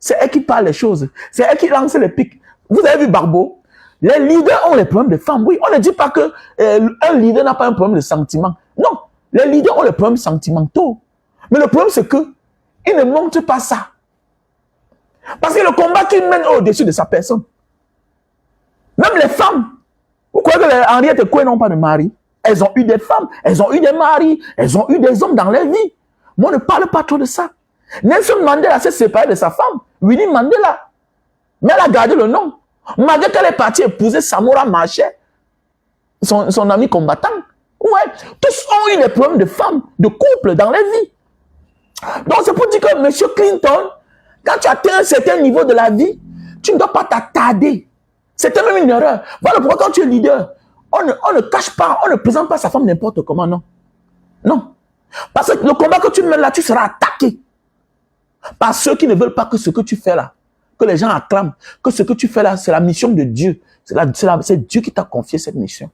C'est elle qui parle les choses. C'est elle qui lance les pics. Vous avez vu Gbagbo? Les leaders ont les problèmes de femmes. Oui, on ne dit pas que un leader n'a pas un problème de sentiment. Non, les leaders ont les problèmes sentimentaux. Mais le problème, c'est que ils ne montrent pas ça. Parce que le combat qu'ils mènent au-dessus de sa personne. Même les femmes. Vous croyez que les Henriette et Koué n'ont pas de mari? Elles ont eu des femmes, elles ont eu des maris, elles ont eu des hommes dans leur vie. Moi, on ne parle pas trop de ça. Nelson Mandela s'est séparé de sa femme, Winnie Mandela. Mais elle a gardé le nom. Malgré qu'elle est partie épouser Samora Machel, son ami combattant. Ouais, tous ont eu des problèmes de femmes, de couple dans leur vie. Donc c'est pour dire que M. Clinton, quand tu atteins un certain niveau de la vie, tu ne dois pas t'attarder. C'était même une erreur. Voilà pourquoi quand tu es leader, on ne cache pas, on ne présente pas sa femme n'importe comment, non. Non. Parce que le combat que tu mènes là, tu seras attaqué par ceux qui ne veulent pas que ce que tu fais là, que les gens acclament, que ce que tu fais là, c'est la mission de Dieu. C'est Dieu qui t'a confié cette mission.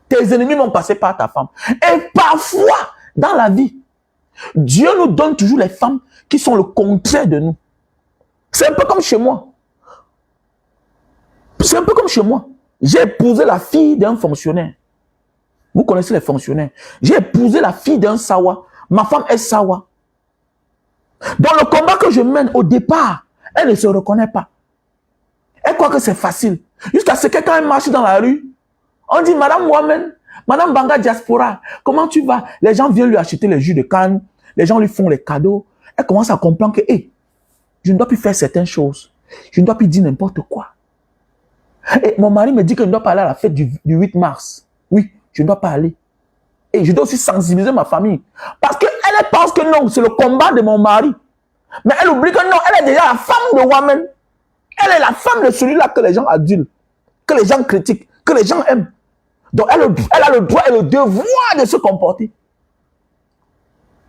Tes ennemis vont passer par ta femme. Et parfois, dans la vie, Dieu nous donne toujours les femmes qui sont le contraire de nous. C'est un peu comme chez moi. C'est un peu comme chez moi. J'ai épousé la fille d'un fonctionnaire. Vous connaissez les fonctionnaires. J'ai épousé la fille d'un Sawa. Ma femme est Sawa. Dans le combat que je mène au départ, elle ne se reconnaît pas. Elle croit que c'est facile. Jusqu'à ce que quand elle marche dans la rue, on dit, Madame Mohamed, Madame Banga Diaspora, comment tu vas? Les gens viennent lui acheter les jus de canne, les gens lui font les cadeaux. Elle commence à comprendre que, hey, je ne dois plus faire certaines choses. Je ne dois plus dire n'importe quoi. Et mon mari me dit que je ne dois pas aller à la fête du 8 mars. Oui, je ne dois pas aller. Et je dois aussi sensibiliser ma famille. Parce qu'elle pense que non, c'est le combat de mon mari. Mais elle oublie que non, elle est déjà la femme de Wamen. Elle est la femme de celui-là que les gens adulent, que les gens critiquent, que les gens aiment. Donc elle a le droit et le devoir de se comporter.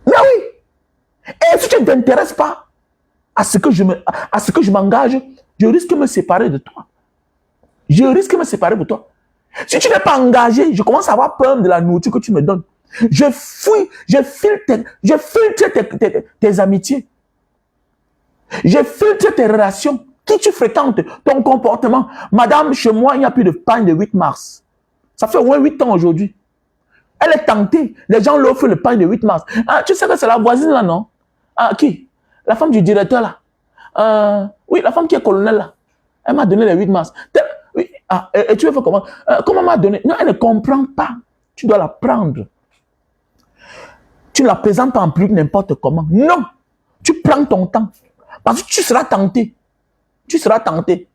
Mais oui. Et si tu ne t'intéresses pas à ce que je m'engage, je risque de me séparer de toi. Je risque de me séparer de toi. Si tu n'es pas engagé, je commence à avoir peur de la nourriture que tu me donnes. Je filtre tes amitiés. Je filtre tes relations. Qui tu fréquentes, ton comportement. Madame, chez moi, il n'y a plus de pain de 8 mars. Ça fait au moins 8 ans aujourd'hui. Elle est tentée. Les gens lui offrent le pain de 8 mars. Ah, tu sais que c'est la voisine là, non? Ah, qui? La femme du directeur là. Oui, la femme qui est colonel là. Elle m'a donné les 8 mars. Oui, Ah, et tu veux faire comment? Comment m'a donné? Non, elle ne comprend pas. Tu dois la prendre. Tu ne la présentes pas en public n'importe comment. Non. Tu prends ton temps. Parce que tu seras tenté. Tu seras tenté.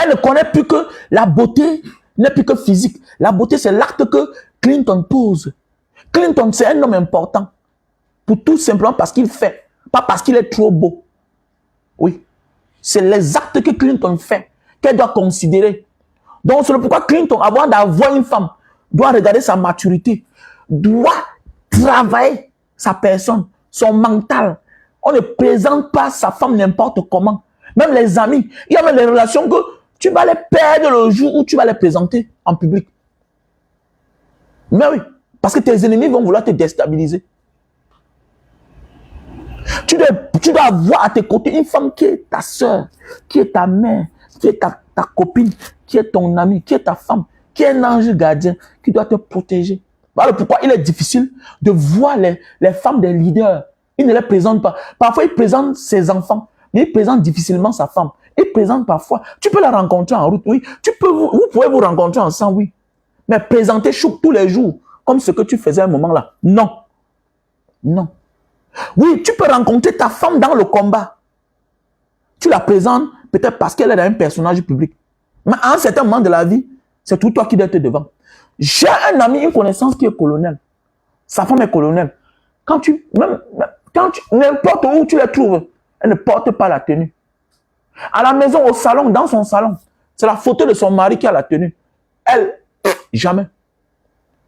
Elle ne connaît plus que la beauté n'est plus que physique. La beauté, c'est l'acte que Clinton pose. Clinton, c'est un homme important. Pour tout simplement parce qu'il fait. Pas parce qu'il est trop beau. Oui. C'est les actes que Clinton fait qu'elle doit considérer. Donc, c'est pourquoi Clinton, avant d'avoir une femme, doit regarder sa maturité, doit travailler sa personne, son mental. On ne présente pas sa femme n'importe comment. Même les amis, il y a même des relations que tu vas les perdre le jour où tu vas les présenter en public. Mais oui, parce que tes ennemis vont vouloir te déstabiliser. Tu dois avoir à tes côtés une femme qui est ta soeur, qui est ta mère, qui est ta copine, qui est ton amie, qui est ta femme, qui est un ange gardien, qui doit te protéger. Voilà pourquoi il est difficile de voir les femmes des leaders. Il ne les présente pas. Parfois, il présente ses enfants, mais il présente difficilement sa femme. Il présente parfois. Tu peux la rencontrer en route, oui. Vous pouvez vous rencontrer ensemble, oui. Mais présenter tous les jours, comme ce que tu faisais à un moment là. Non. Non. Oui, tu peux rencontrer ta femme dans le combat. Tu la présentes peut-être parce qu'elle est un personnage public. Mais à un certain moment de la vie, c'est tout toi qui dois être devant. J'ai un ami, une connaissance qui est colonel. Sa femme est colonel. N'importe où tu la trouves, elle ne porte pas la tenue. À la maison, au salon, dans son salon, c'est la photo de son mari qui a la tenue. Elle, jamais.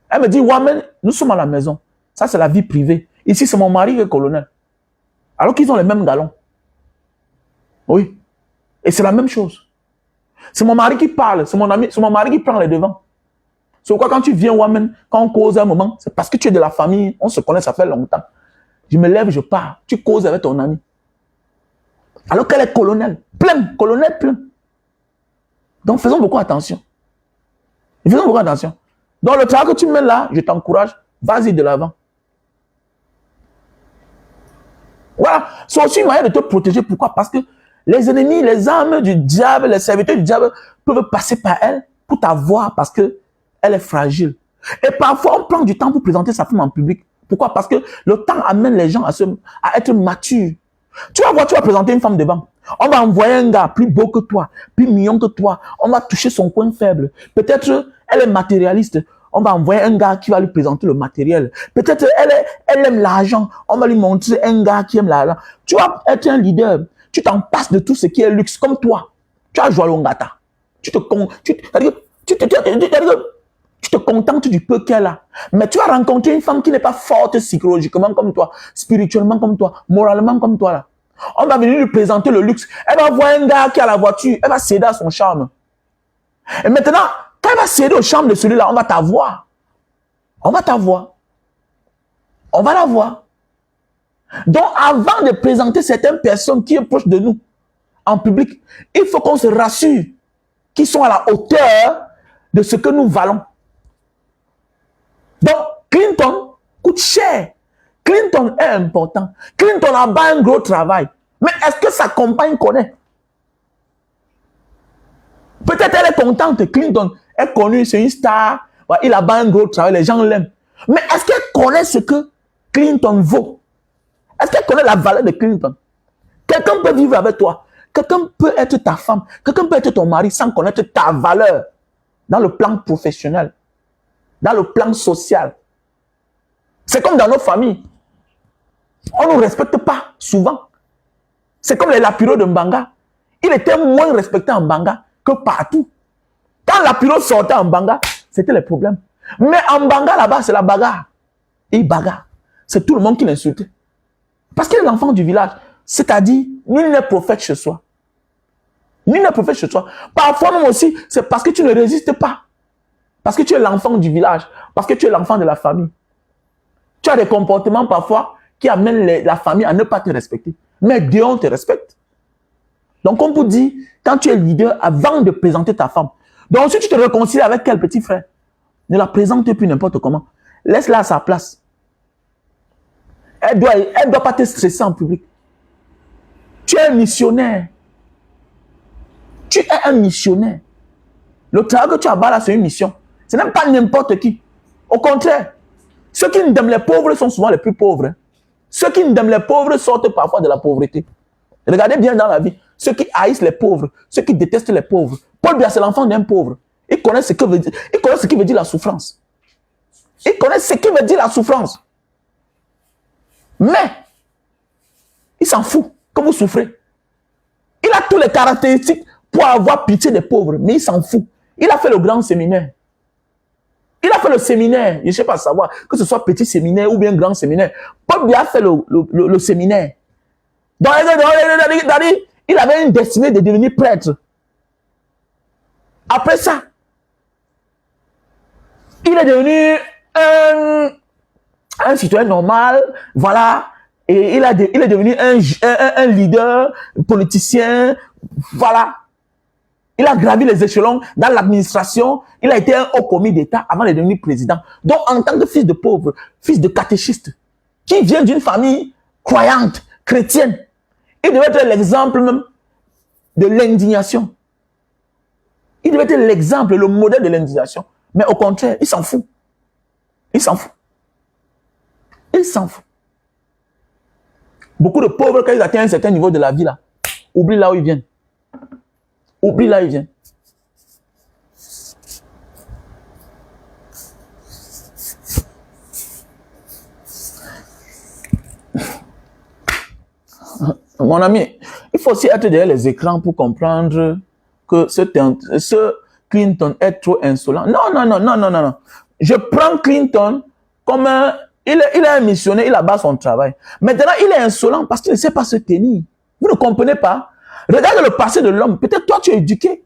Elle me dit, Wamen, nous sommes à la maison. Ça, c'est la vie privée. Ici, c'est mon mari qui est colonel. Alors qu'ils ont les mêmes galons. Oui. Et c'est la même chose. C'est mon mari qui parle. C'est mon mari qui prend les devants. C'est pourquoi quand tu viens, Wamen, quand on cause un moment, c'est parce que tu es de la famille. On se connaît, ça fait longtemps. Je me lève, je pars. Tu causes avec ton ami. Alors qu'elle est colonel. Colonel plein. Donc, faisons beaucoup attention. Faisons beaucoup attention. Donc, le travail que tu mets là, je t'encourage. Vas-y de l'avant. Voilà. C'est aussi une manière de te protéger. Pourquoi? Parce que les ennemis, les âmes du diable, les serviteurs du diable peuvent passer par elle pour t'avoir parce que elle est fragile. Et parfois, on prend du temps pour présenter sa femme en public. Pourquoi? Parce que le temps amène les gens à être matures. Tu vas voir, tu vas présenter une femme devant. On va envoyer un gars plus beau que toi, plus mignon que toi. On va toucher son coin faible. Peut-être elle est matérialiste. On va envoyer un gars qui va lui présenter le matériel. Peut-être elle aime l'argent. On va lui montrer un gars qui aime l'argent. Tu vas être un leader. Tu t'en passes de tout ce qui est luxe, comme toi. Tu as joué à l'ongata. Tu te contentes du peu qu'elle a. Mais tu vas rencontrer une femme qui n'est pas forte psychologiquement comme toi, spirituellement comme toi, moralement comme toi là. On va venir lui présenter le luxe. Elle va voir un gars qui a la voiture. Elle va céder à son charme. Et maintenant, quand elle va céder au charme de celui-là, on va t'avoir. On va t'avoir. On va la voir. Donc, avant de présenter certaines personnes qui sont proches de nous en public, il faut qu'on se rassure qu'ils sont à la hauteur de ce que nous valons. Donc, Clinton coûte cher. Clinton est important. Clinton a bas un gros travail. Mais est-ce que sa compagne connaît? Peut-être elle est contente. Clinton est connu, c'est une star. Il a bas un gros travail, les gens l'aiment. Mais est-ce qu'elle connaît ce que Clinton vaut? Est-ce qu'elle connaît la valeur de Clinton? Quelqu'un peut vivre avec toi. Quelqu'un peut être ta femme. Quelqu'un peut être ton mari sans connaître ta valeur. Dans le plan professionnel. Dans le plan social. C'est comme dans nos familles. On ne nous respecte pas souvent. C'est comme les Lapiro de Mbanga. Il était moins respecté en Mbanga que partout. Quand Lapiro sortait en Mbanga, c'était les problèmes. Mais en Mbanga, là-bas, c'est la bagarre. Il bagarre. C'est tout le monde qui l'insultait. Parce qu'il est l'enfant du village. C'est-à-dire, nul n'est prophète chez soi. Nul n'est prophète chez soi. Parfois même aussi, c'est parce que tu ne résistes pas. Parce que tu es l'enfant du village. Parce que tu es l'enfant de la famille. Tu as des comportements parfois qui amènent la famille à ne pas te respecter. Mais Dieu te respecte. Donc, on peut dire, quand tu es leader, avant de présenter ta femme, donc si tu te réconcilies avec quel petit frère, ne la présente plus n'importe comment. Laisse-la à sa place. Elle doit pas te stresser en public. Tu es un missionnaire. Tu es un missionnaire. Le travail que tu as là, c'est une mission. Ce n'est pas n'importe qui. Au contraire, ceux qui n'aiment les pauvres sont souvent les plus pauvres. Ceux qui n'aiment les pauvres sortent parfois de la pauvreté. Regardez bien dans la vie. Ceux qui haïssent les pauvres, ceux qui détestent les pauvres. Paul Biya, c'est l'enfant d'un pauvre. Il connaît ce que veut dire, il connaît ce qui veut dire la souffrance. Il connaît ce qui veut dire la souffrance. Mais, il s'en fout que vous souffrez. Il a toutes les caractéristiques pour avoir pitié des pauvres, mais il s'en fout. Il a fait le grand séminaire. Il a fait le séminaire, je ne sais pas savoir, que ce soit petit séminaire ou bien grand séminaire. Paul Biya a fait le séminaire. Il avait une destinée de devenir prêtre. Après ça, il est devenu un citoyen normal, voilà, et il est devenu un leader, politicien, voilà. Il a gravi les échelons dans l'administration, il a été un haut commis d'État avant de devenir président. Donc, en tant que fils de pauvre, fils de catéchiste, qui vient d'une famille croyante, chrétienne, il devait être l'exemple même de l'indignation. Il devait être l'exemple, le modèle de l'indignation. Mais au contraire, il s'en fout. Il s'en fout. Il s'en fout. Beaucoup de pauvres, quand ils atteignent un certain niveau de la vie, là, oublient là où ils viennent. Oublie là où ils viennent. Mon ami, il faut aussi être derrière les écrans pour comprendre que ce Clinton est trop insolent. Non. Je prends Clinton comme il est un missionnaire, il abat son travail. Maintenant, il est insolent parce qu'il ne sait pas se tenir. Vous ne comprenez pas? Regarde le passé de l'homme. Peut-être toi, tu es éduqué.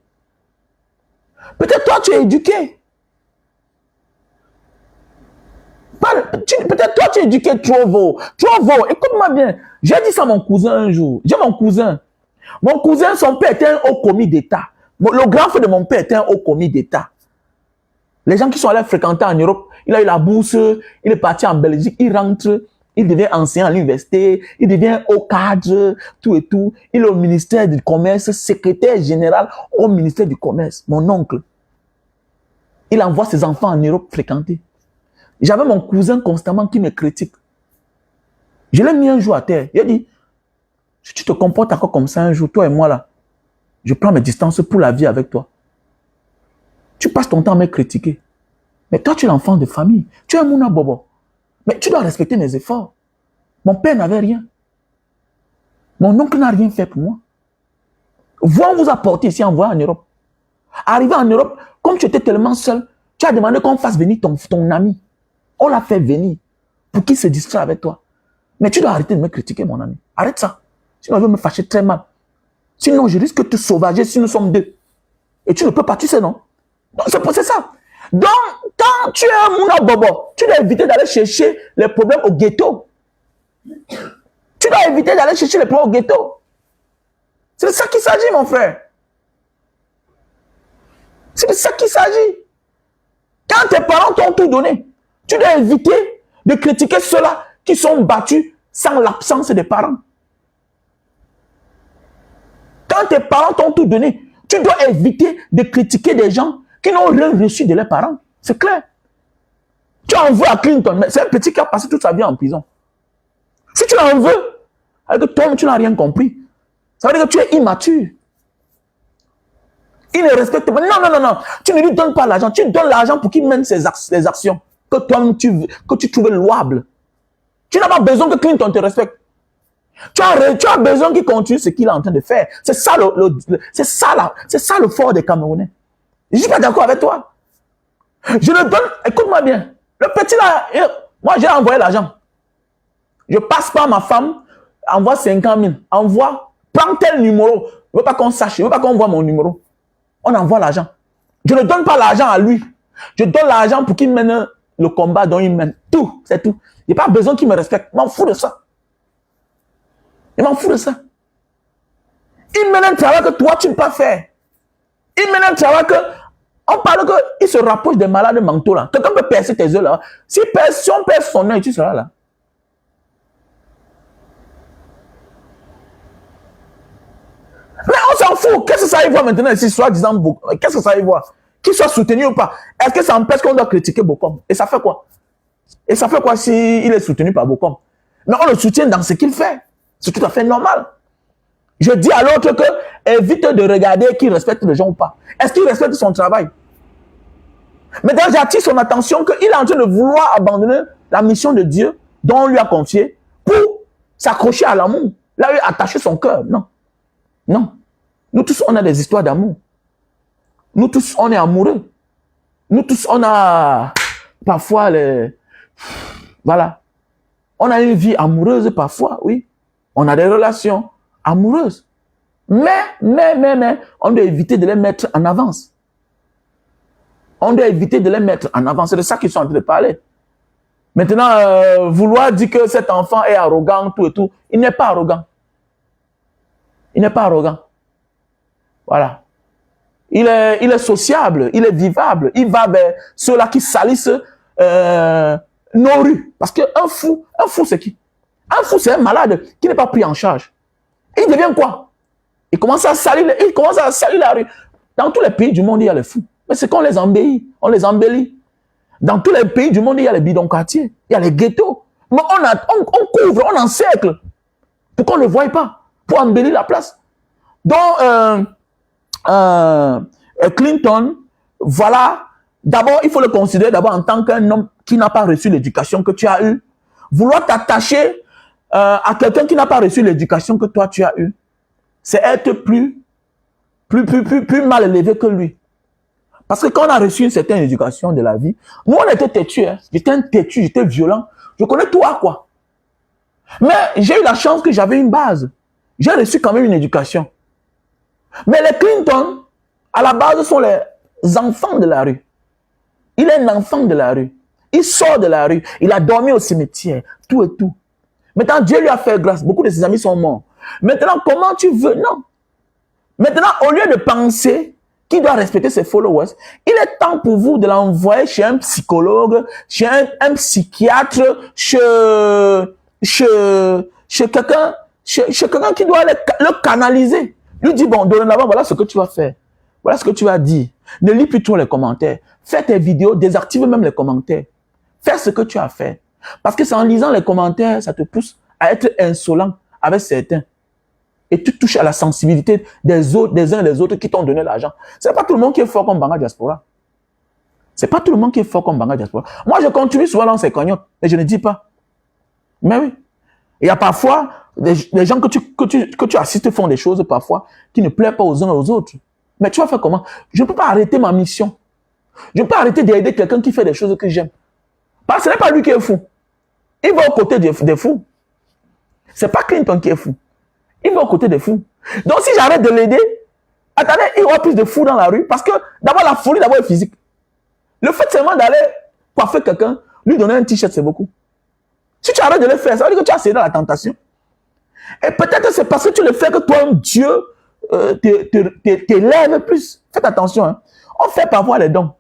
Peut-être toi, tu es éduqué. Peut-être toi, tu es éduqué trop vaut. Trop vaut. Écoute-moi bien. J'ai dit ça à mon cousin un jour. J'ai mon cousin. Mon cousin, son père était un haut commis d'État. Le grand frère de mon père était un haut commis d'État. Les gens qui sont allés fréquenter en Europe, il a eu la bourse, il est parti en Belgique, il rentre, il devient enseignant à l'université, il devient haut cadre, tout et tout. Il est au ministère du Commerce, secrétaire général au ministère du Commerce. Mon oncle. Il envoie ses enfants en Europe fréquenter. J'avais mon cousin constamment qui me critique. Je l'ai mis un jour à terre. Il a dit, si tu te comportes encore comme ça un jour, toi et moi là, je prends mes distances pour la vie avec toi. Tu passes ton temps à me critiquer. Mais toi, tu es l'enfant de famille. Tu es un mouna bobo. Mais tu dois respecter mes efforts. Mon père n'avait rien. Mon oncle n'a rien fait pour moi. Vous vous apporter ici en voyant en Europe. Arrivé en Europe, comme tu étais tellement seul, tu as demandé qu'on fasse venir ton ami. On l'a fait venir pour qu'il se distraie avec toi. Mais tu dois arrêter de me critiquer, mon ami. Arrête ça. Sinon, je vais me fâcher très mal. Sinon, je risque de te sauvager si nous sommes deux. Et tu ne peux pas, tu sais, non? C'est ça. Donc, quand tu es un mouna bobo, tu dois éviter d'aller chercher les problèmes au ghetto. Tu dois éviter d'aller chercher les problèmes au ghetto. C'est de ça qu'il s'agit, mon frère. C'est de ça qu'il s'agit. Quand tes parents t'ont tout donné, tu dois éviter de critiquer ceux-là qui sont battus sans l'absence des parents. Quand tes parents t'ont tout donné, tu dois éviter de critiquer des gens qui n'ont rien reçu de leurs parents. C'est clair. Tu en veux à Clinton, mais c'est un petit qui a passé toute sa vie en prison. Si tu en veux, avec toi, tu n'as rien compris. Ça veut dire que tu es immature. Il ne respecte pas. Non. Tu ne lui donnes pas l'argent. Tu donnes l'argent pour qu'il mène les actions que toi que tu trouvais louables. Tu n'as pas besoin que Clinton te respecte. Tu as besoin qu'il continue ce qu'il est en train de faire. C'est ça le fort des Camerounais. Je ne suis pas d'accord avec toi. Je le donne, écoute-moi bien. Le petit là, moi j'ai envoyé l'argent. Je passe par ma femme, envoie 50 000. Prends tel numéro. Je ne veux pas qu'on sache, je ne veux pas qu'on voit mon numéro. On envoie l'argent. Je ne donne pas l'argent à lui. Je donne l'argent pour qu'il mène le combat dont il mène. Tout, c'est tout. Il n'y a pas besoin qu'il me respecte. Je m'en fous de ça. Il mène un travail que toi, tu ne peux pas faire. Il mène un travail que... On parle qu'il se rapproche des malades mentaux là. Quelqu'un peut percer tes yeux là. Si on perce son œil, tu seras là. Mais on s'en fout. Qu'est-ce que ça y voit maintenant ici, soi-disant beaucoup? Qu'est-ce que ça y voit? qu'il soit soutenu ou pas, est-ce que ça empêche qu'on doit critiquer Bokom? Et ça fait quoi? Et ça fait quoi s'il est soutenu par Bokom? Mais on le soutient dans ce qu'il fait. C'est tout à fait normal. Je dis à l'autre que évite de regarder qu'il respecte les gens ou pas. Est-ce qu'il respecte son travail? Maintenant, j'attire son attention qu'il est en train de vouloir abandonner la mission de Dieu dont on lui a confié pour s'accrocher à l'amour. Là, il a attaché son cœur. Non. Non. Nous tous, on a des histoires d'amour. Nous tous, on est amoureux. Nous tous, on a parfois les... Voilà. On a une vie amoureuse parfois, oui. On a des relations amoureuses. Mais, on doit éviter de les mettre en avance. On doit éviter de les mettre en avance. C'est de ça qu'ils sont en train de parler. Maintenant, vouloir dire que cet enfant est arrogant, tout et tout, il n'est pas arrogant. Il n'est pas arrogant. Voilà. Il est sociable, il est vivable. Il va vers ceux-là qui salissent nos rues. Parce qu'un fou c'est qui? Un fou, c'est un malade qui n'est pas pris en charge. Et il devient quoi? Il commence à salir la rue. Dans tous les pays du monde, il y a les fous. Mais c'est qu'on les embellit. On les embellit. Dans tous les pays du monde, il y a les bidons-quartiers. Il y a les ghettos. Mais on couvre, on encercle. Pour qu'on ne le voie pas. Pour embellir la place. Donc, Clinton, voilà. D'abord, il faut le considérer d'abord en tant qu'un homme qui n'a pas reçu l'éducation que tu as eue. Vouloir t'attacher à quelqu'un qui n'a pas reçu l'éducation que toi tu as eue, c'est être plus mal élevé que lui. Parce que quand on a reçu une certaine éducation de la vie, nous on était têtus, hein. J'étais un têtu, j'étais violent. Je connais tout à quoi. Mais j'ai eu la chance que j'avais une base. J'ai reçu quand même une éducation. Mais les Clinton, à la base, sont les enfants de la rue. Il est un enfant de la rue. Il sort de la rue. Il a dormi au cimetière. Tout et tout. Maintenant, Dieu lui a fait grâce. Beaucoup de ses amis sont morts. Maintenant, comment tu veux? Non. Maintenant, au lieu de penser qu'il doit respecter ses followers, il est temps pour vous de l'envoyer chez un psychologue, chez un psychiatre, chez quelqu'un qui doit le canaliser. Lui dit, bon, dorénavant, voilà ce que tu vas faire. Voilà ce que tu vas dire. Ne lis plus trop les commentaires. Fais tes vidéos, désactive même les commentaires. Fais ce que tu as fait. Parce que c'est en lisant les commentaires, ça te pousse à être insolent avec certains. Et tu touches à la sensibilité des autres, des uns et des autres qui t'ont donné l'argent. C'est pas tout le monde qui est fort comme Banga Diaspora. C'est pas tout le monde qui est fort comme Banga Diaspora. Moi, je contribue souvent dans ces cagnottes, mais je ne dis pas. Mais oui. Il y a parfois des gens que tu assistes font des choses parfois qui ne plaisent pas aux uns et aux autres. Mais tu vas faire comment? Je ne peux pas arrêter ma mission. Je ne peux pas arrêter d'aider quelqu'un qui fait des choses que j'aime. Parce que ce n'est pas lui qui est fou. Il va aux côtés des fous. Ce n'est pas Clinton qui est fou. Il va aux côtés des fous. Donc si j'arrête de l'aider, attendez, il y aura plus de fous dans la rue. Parce que d'abord la folie d'abord est physique. Le fait seulement d'aller coiffer quelqu'un, lui donner un t-shirt, c'est beaucoup. Si tu arrêtes de le faire, ça veut dire que tu as cédé dans la tentation. Et peut-être c'est parce que tu le fais que toi, Dieu, t'élève plus. Faites attention. Hein. On fait parfois les dons.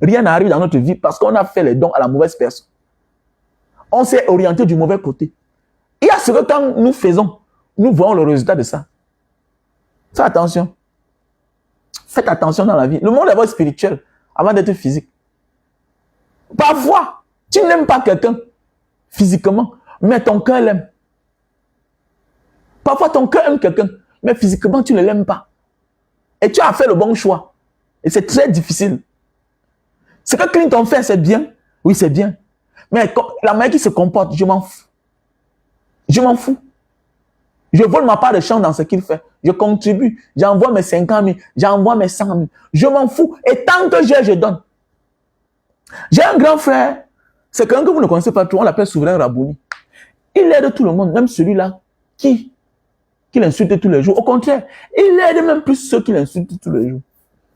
Rien n'arrive dans notre vie parce qu'on a fait les dons à la mauvaise personne. On s'est orienté du mauvais côté. Il y a ce que quand nous faisons, nous voyons le résultat de ça. Faites attention. Faites attention dans la vie. Le monde est d'abord spirituel avant d'être physique. Parfois, tu n'aimes pas quelqu'un physiquement, mais ton cœur l'aime. Parfois, ton cœur aime quelqu'un, mais physiquement, tu ne l'aimes pas. Et tu as fait le bon choix. Et c'est très difficile. Ce que Clinton fait, c'est bien. Oui, c'est bien. Mais la manière qu'il se comporte, je m'en fous. Je m'en fous. Je vole ma part de chance dans ce qu'il fait. Je contribue. J'envoie mes 50 000. J'envoie mes 100 000. Je m'en fous. Et tant que je donne. J'ai un grand frère. C'est quelqu'un que vous ne connaissez pas trop. On l'appelle Souverain Rabouni. Il aide tout le monde. Même celui-là qui l'insulte tous les jours. Au contraire, il aide même plus ceux qui l'insultent tous les jours.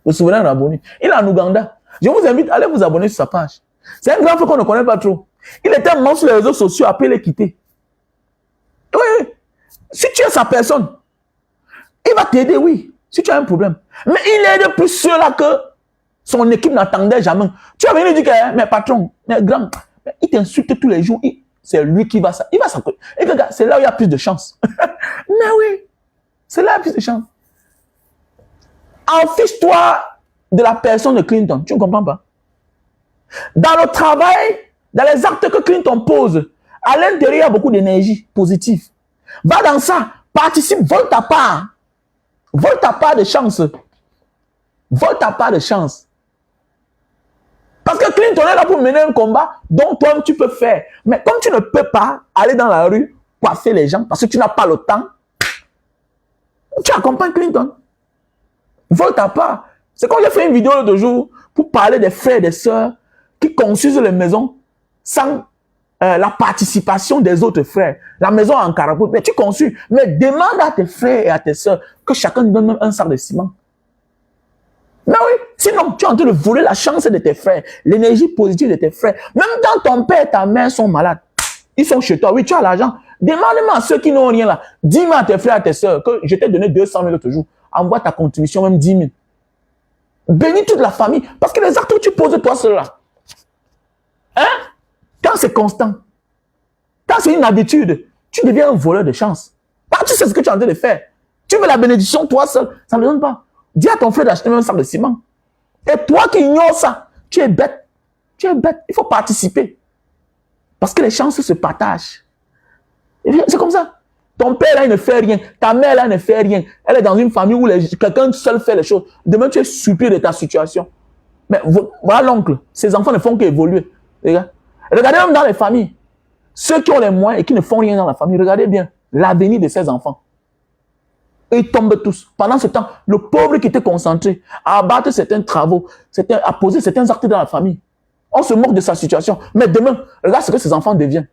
Le Souverain Rabouni. Il est en Ouganda. Je vous invite à aller vous abonner sur sa page. C'est un grand frère qu'on ne connaît pas trop. Il était mort sur les réseaux sociaux, après les quitter. Oui. Si tu es sa personne, il va t'aider, oui. Si tu as un problème. Mais il aide plus ceux-là que son équipe n'attendait jamais. Tu vas venir dire que, mais patron, mais grand, il t'insulte tous les jours. C'est lui qui va ça. Il va s'accoter. Et regarde, c'est là où il y a plus de chance. Mais oui, c'est là où il y a plus de chance. Enfiche-toi de la personne de Clinton. Tu ne comprends pas? Dans le travail, dans les actes que Clinton pose, à l'intérieur, il y a beaucoup d'énergie positive. Va dans ça, participe, vole ta part. Vole ta part de chance. Vole ta part de chance. Parce que Clinton est là pour mener un combat dont toi tu peux faire. Mais comme tu ne peux pas aller dans la rue, coiffer les gens, parce que tu n'as pas le temps, tu accompagnes Clinton. Vole ta part. C'est comme j'ai fait une vidéo l'autre jour pour parler des frères et des sœurs qui construisent les maisons sans la participation des autres frères. La maison en carapace, mais tu construis. Mais demande à tes frères et à tes sœurs que chacun donne même un sac de ciment. Mais oui, sinon tu es en train de voler la chance de tes frères, l'énergie positive de tes frères. Même quand ton père et ta mère sont malades, ils sont chez toi, oui, tu as l'argent. Demande-moi à ceux qui n'ont rien là. Dis-moi à tes frères et à tes sœurs que je t'ai donné 200 000 l'autre jour. Envoie ta contribution, même 10 000. Bénis toute la famille. Parce que les actes que tu poses toi seul là, hein? Quand c'est constant, quand c'est une habitude, tu deviens un voleur de chance. Quand tu sais ce que tu es en train de faire, tu veux la bénédiction toi seul, ça ne donne pas. Dis à ton frère d'acheter un sac de ciment. Et toi qui ignores ça, tu es bête. Tu es bête. Il faut participer. Parce que les chances se partagent. C'est comme ça. Ton père là, il ne fait rien. Ta mère là, ne fait rien. Elle est dans une famille où quelqu'un seul fait les choses. Demain, tu es surpris de ta situation. Mais voilà l'oncle. Ses enfants ne font qu'évoluer. Regardez même dans les familles. Ceux qui ont les moyens et qui ne font rien dans la famille, regardez bien l'avenir de ces enfants. Ils tombent tous. Pendant ce temps, le pauvre qui était concentré à abattre certains travaux, à poser certains actes dans la famille, on se moque de sa situation. Mais demain, regarde ce que ces enfants deviennent.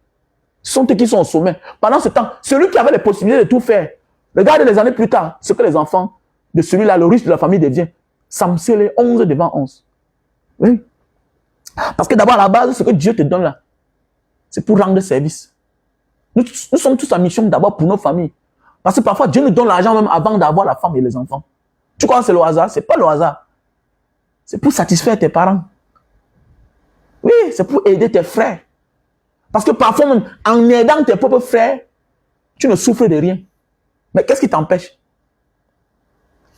Ce sont eux qui sont au sommet. Pendant ce temps, celui qui avait les possibilités de tout faire, regarde les années plus tard, ce que les enfants de celui-là, le riche de la famille devient. Samsele 11 devant 11. Oui. Parce que d'abord, à la base, ce que Dieu te donne là, c'est pour rendre service. Nous sommes tous en mission d'abord pour nos familles. Parce que parfois, Dieu nous donne l'argent même avant d'avoir la femme et les enfants. Tu crois que c'est le hasard? C'est pas le hasard. C'est pour satisfaire tes parents. Oui, c'est pour aider tes frères. Parce que parfois, même, en aidant tes propres frères, tu ne souffres de rien. Mais qu'est-ce qui t'empêche?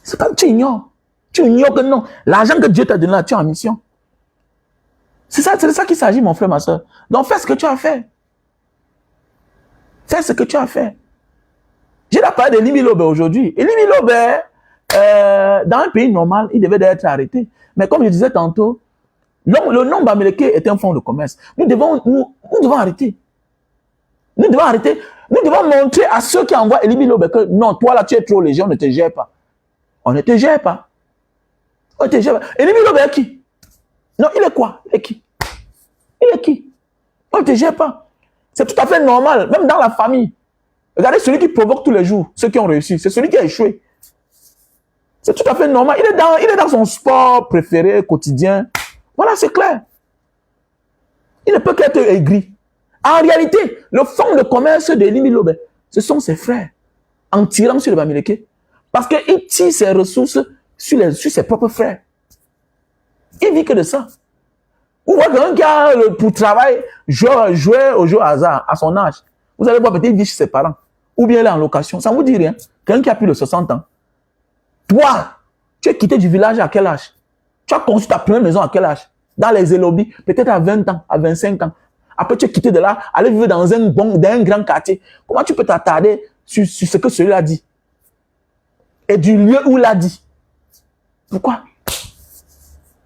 C'est quand tu ignores. Tu ignores que non. L'argent que Dieu t'a donné là, tu es en mission. C'est de ça qu'il s'agit, mon frère, ma soeur. Donc, fais ce que tu as fait. Fais ce que tu as fait. J'ai la parole de Limi Lobe aujourd'hui. Et Limi Lobe, dans un pays normal, il devait être arrêté. Mais comme je disais tantôt, le nom Bamileke est un fonds de commerce. Nous devons arrêter. Nous devons arrêter. Nous devons montrer à ceux qui envoient Limi Lobe que non, toi là, tu es trop léger, on ne te gère pas. On ne te gère pas. On ne te gère pas. Et Limi Lobe est qui? Non, il est quoi? Il est qui? Il est qui? On ne te gère pas. C'est tout à fait normal, même dans la famille. Regardez celui qui provoque tous les jours, ceux qui ont réussi, c'est celui qui a échoué. C'est tout à fait normal. Il est dans son sport préféré, quotidien. Voilà, c'est clair. Il ne peut qu'être aigri. En réalité, le fonds de commerce de Limi Lobe, ce sont ses frères. En tirant sur le Bamileke. Parce qu'il tire ses ressources sur ses propres frères. Il vit que de ça. Vous voyez quelqu'un qui a pour travail jouer au jeu hasard à son âge. Vous allez voir peut-être il vit chez ses parents. Ou bien il est en location. Ça ne vous dit rien. Quelqu'un qui a plus de 60 ans. Toi, tu es quitté du village à quel âge? Tu as construit ta première maison à quel âge? Dans les élobis, peut-être à 20 ans, à 25 ans. Après, tu es quitté de là, aller vivre dans un grand quartier. Comment tu peux t'attarder sur ce que celui-là dit? Et du lieu où il l'a dit. Pourquoi?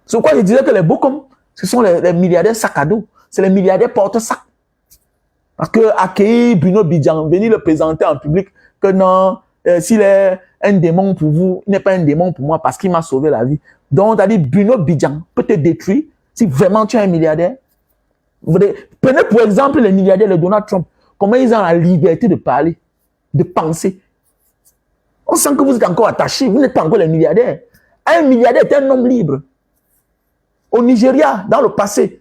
C'est pourquoi je disais que les beaux comme, ce sont les milliardaires sac à dos. C'est les milliardaires porte-sac. Parce que accueillir Bruno Bidjan, venir le présenter en public, que non, s'il est un démon pour vous, il n'est pas un démon pour moi parce qu'il m'a sauvé la vie. Donc, t'as dit Bruno Bidjan peut te détruire si vraiment tu es un milliardaire. Prenez pour exemple les milliardaires, le Donald Trump. Comment ils ont la liberté de parler, de penser. On sent que vous êtes encore attachés, vous n'êtes pas encore les milliardaires. Un milliardaire est un homme libre. Au Nigeria, dans le passé,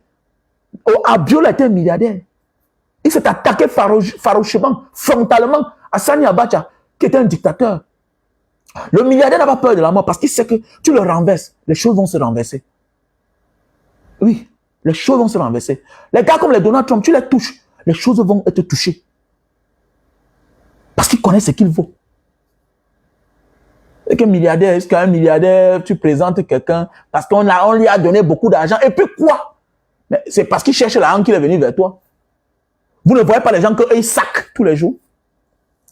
Abiola était un milliardaire. Il s'est attaqué farouchement, frontalement à Sani Abacha, qui était un dictateur. Le milliardaire n'a pas peur de la mort parce qu'il sait que tu le renverses, les choses vont se renverser. Oui, les choses vont se renverser. Les gars comme les Donald Trump, tu les touches, les choses vont être touchées. Parce qu'ils connaissent ce qu'il vaut. Et qu'un milliardaire, est-ce qu'un milliardaire, tu présentes quelqu'un parce qu'on lui a donné beaucoup d'argent. Et puis quoi? Mais c'est parce qu'il cherche l'argent qu'il est venu vers toi. Vous ne voyez pas les gens qu'ils saquent tous les jours.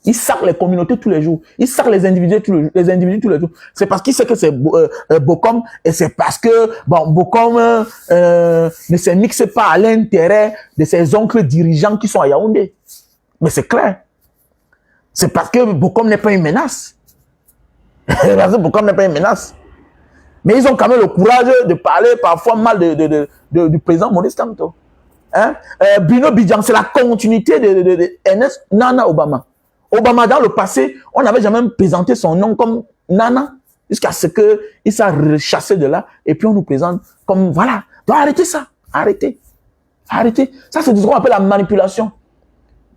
Ils saquent les communautés tous les jours. Ils saquent les individus tous les jours. C'est parce qu'il sait que c'est Bokom et c'est parce que Bokom ne se mixe pas à l'intérêt de ses oncles dirigeants qui sont à Yaoundé. Mais c'est clair. C'est parce que Bokom n'est pas une menace. Parce que Bokom n'est pas une menace. Mais ils ont quand même le courage de parler parfois mal du président Maurice Kamto. Hein? Bruno Bidjan, c'est la continuité de Ernest Nana Obama. Obama, dans le passé, on n'avait jamais présenté son nom comme Nana, jusqu'à ce qu'il soit rechassé de là, et puis on nous présente comme, voilà. Donc arrêtez ça, arrêtez. Arrêtez. Ça, c'est ce qu'on appelle la manipulation.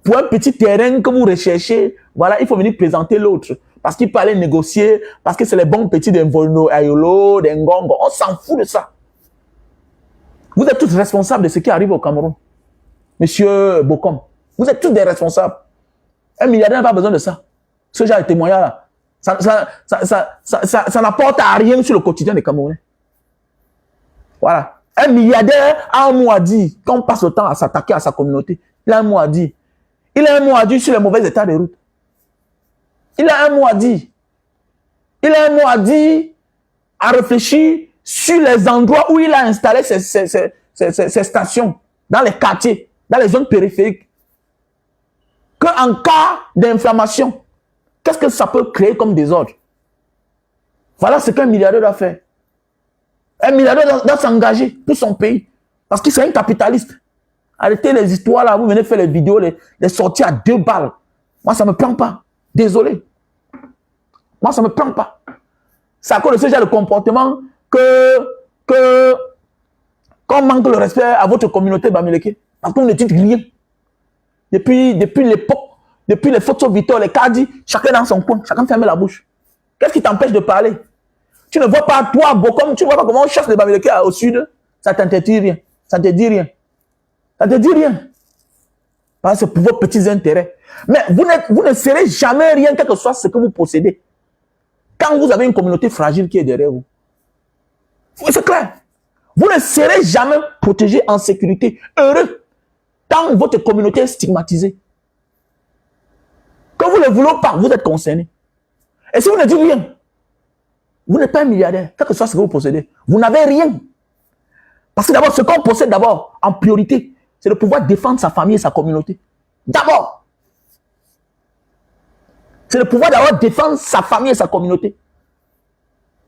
Pour un petit terrain que vous recherchez, voilà, il faut venir présenter l'autre. Parce qu'il peut aller négocier, parce que c'est les bons petits d'Invono, Ayolo, d'Ngongo. On s'en fout de ça. Vous êtes tous responsables de ce qui arrive au Cameroun. Monsieur Bokom, vous êtes tous des responsables. Un milliardaire n'a pas besoin de ça. Ce genre de témoignage-là, ça n'apporte à rien sur le quotidien des Camerounais. Voilà. Un milliardaire a un mot à dire quand on passe le temps à s'attaquer à sa communauté. Il a un mot à dire. Il a un mot à dire sur les mauvais états de route. Il a un mot à dire. Il a un mot à dire, à réfléchir sur les endroits où il a installé ses stations, dans les quartiers, dans les zones périphériques. Qu'en cas d'inflammation, qu'est-ce que ça peut créer comme désordre? Voilà ce qu'un milliardaire doit faire. Un milliardaire doit s'engager pour son pays. Parce qu'il c'est un capitaliste. Arrêtez les histoires là, vous venez faire les vidéos, les sorties à 2 balles. Moi, ça ne me prend pas. Désolé. Moi, ça ne me prend pas. C'est à cause de ce genre de comportement qu'on manque le respect à votre communauté Bamileke. Parce qu'on ne dit rien. Depuis l'époque, depuis les photos Victor, les caddies, chacun dans son coin, chacun ferme la bouche. Qu'est-ce qui t'empêche de parler? Tu ne vois pas, toi, Bokom, tu ne vois pas comment on chasse les Bamileke au sud? Ça ne t'interdit rien. Ça ne te dit rien. Ça ne te dit rien. Parce que c'est pour vos petits intérêts. Mais vous ne serez jamais rien, quel que soit ce que vous possédez. Quand vous avez une communauté fragile qui est derrière vous. C'est clair. Vous ne serez jamais protégé en sécurité, heureux, tant votre communauté est stigmatisée. Quand vous ne le voulez pas, vous êtes concerné. Et si vous ne dites rien, vous n'êtes pas un milliardaire, quel que soit ce que vous possédez. Vous n'avez rien. Parce que d'abord, ce qu'on possède d'abord, en priorité, c'est de pouvoir défendre sa famille et sa communauté. D'abord. C'est de pouvoir d'abord défendre sa famille et sa communauté.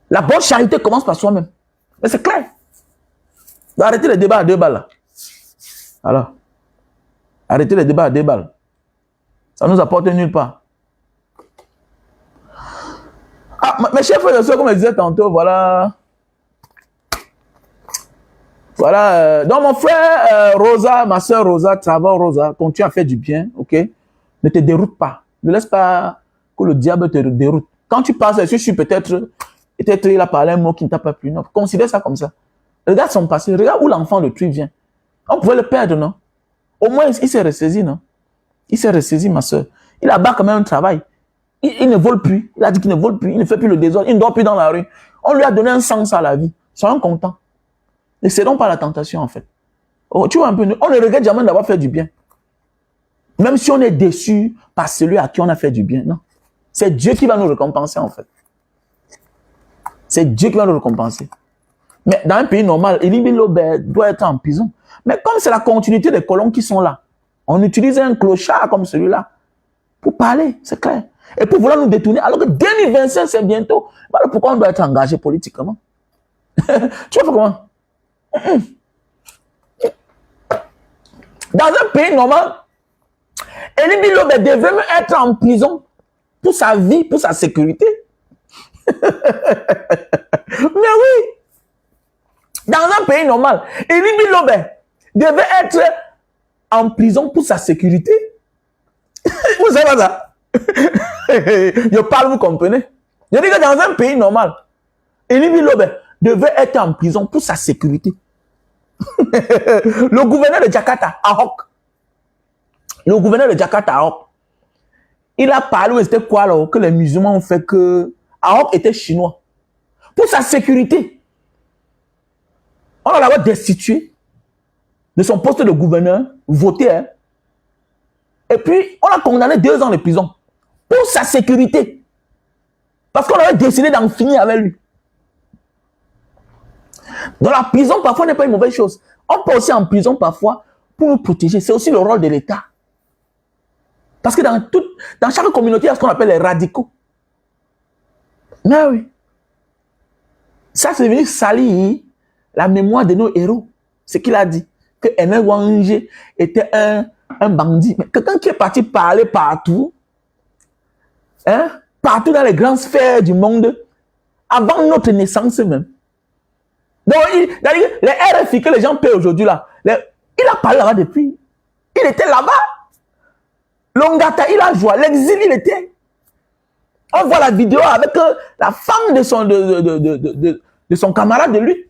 La bonne charité commence par soi-même. Mais c'est clair. Donc, arrêtez les débats à 2 balles là. Alors, arrêtez les débats à 2 balles. Ça ne nous apporte nulle part. Ah, mes chers frères et sœurs, comme je disais tantôt, voilà. Voilà. Donc, mon frère Rosa, ma soeur Rosa, travaille Rosa, continue à faire du bien, ok? Ne te déroute pas. Ne laisse pas que le diable te déroute. Quand tu passes, je suis peut-être il a parlé un mot qui ne t'a pas plu. Non, considère ça comme ça. Regarde son passé, regarde où l'enfant le truc vient. On pouvait le perdre, non? Au moins, il s'est ressaisi, non? Il s'est ressaisi, ma soeur. Il a bas quand même un travail. Il ne vole plus. Il a dit qu'il ne vole plus. Il ne fait plus le désordre. Il ne dort plus dans la rue. On lui a donné un sens à la vie. Soyons contents. Ne cédons pas à la tentation, en fait. Oh, tu vois un peu, on ne regrette jamais d'avoir fait du bien. Même si on est déçu par celui à qui on a fait du bien. Non. C'est Dieu qui va nous récompenser, en fait. C'est Dieu qui va nous récompenser. Mais dans un pays normal, Elie Lobé doit être en prison. Mais comme c'est la continuité des colons qui sont là, on utilise un clochard comme celui-là pour parler, c'est clair. Et pour vouloir nous détourner, alors que 2025, c'est bientôt. Voilà pourquoi on doit être engagé politiquement. Tu vois comment? Dans un pays normal, Elie Lobé devrait même être en prison pour sa vie, pour sa sécurité. Mais oui, dans un pays normal, Elie Lobé devait être en prison pour sa sécurité. Vous savez ça? Je parle, vous comprenez? Je dis que dans un pays normal, Elie Lobé devait être en prison pour sa sécurité. Le gouverneur de Jakarta, Ahok, il a parlé, c'était quoi là, que les musulmans ont fait que Ahok était chinois. Pour sa sécurité, on l'a destitué de son poste de gouverneur, voté, hein. Et puis, on l'a condamné 2 ans de prison pour sa sécurité. Parce qu'on avait décidé d'en finir avec lui. Dans la prison, parfois, n'est pas une mauvaise chose. On peut aussi en prison, parfois, pour nous protéger. C'est aussi le rôle de l'État. Parce que dans chaque communauté, il y a ce qu'on appelle les radicaux. Mais oui. Ça, c'est venu salir la mémoire de nos héros. Ce qu'il a dit. Que Aimé Wangé était un bandit. Mais quelqu'un qui est parti parler partout, hein, partout dans les grandes sphères du monde, avant notre naissance même. Donc, les RFI que les gens paient aujourd'hui là, il a parlé là-bas depuis. Il était là-bas. Longata, il a joué. L'exil, il était. On voit la vidéo avec la femme de son camarade de lui.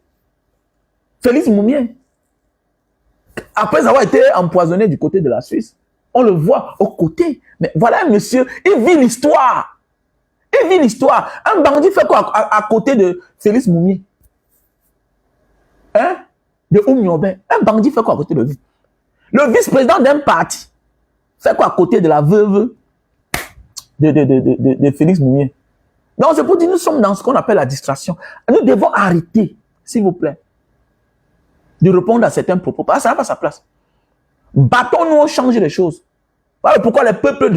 Félix Moumié. Après avoir été empoisonné du côté de la Suisse, on le voit au côté. Mais voilà, monsieur, il vit l'histoire. Il vit l'histoire. Un bandit fait quoi à côté de Félix Moumié? Hein? De Oumyobé. Un bandit fait quoi à côté de lui? Le vice-président d'un parti fait quoi à côté de la veuve de Félix Moumié? Donc c'est pour dire, nous sommes dans ce qu'on appelle la distraction. Nous devons arrêter, s'il vous plaît, de répondre à certains propos. Ça n'a pas sa place. Battons-nous, changer les choses. Voilà pourquoi les peuples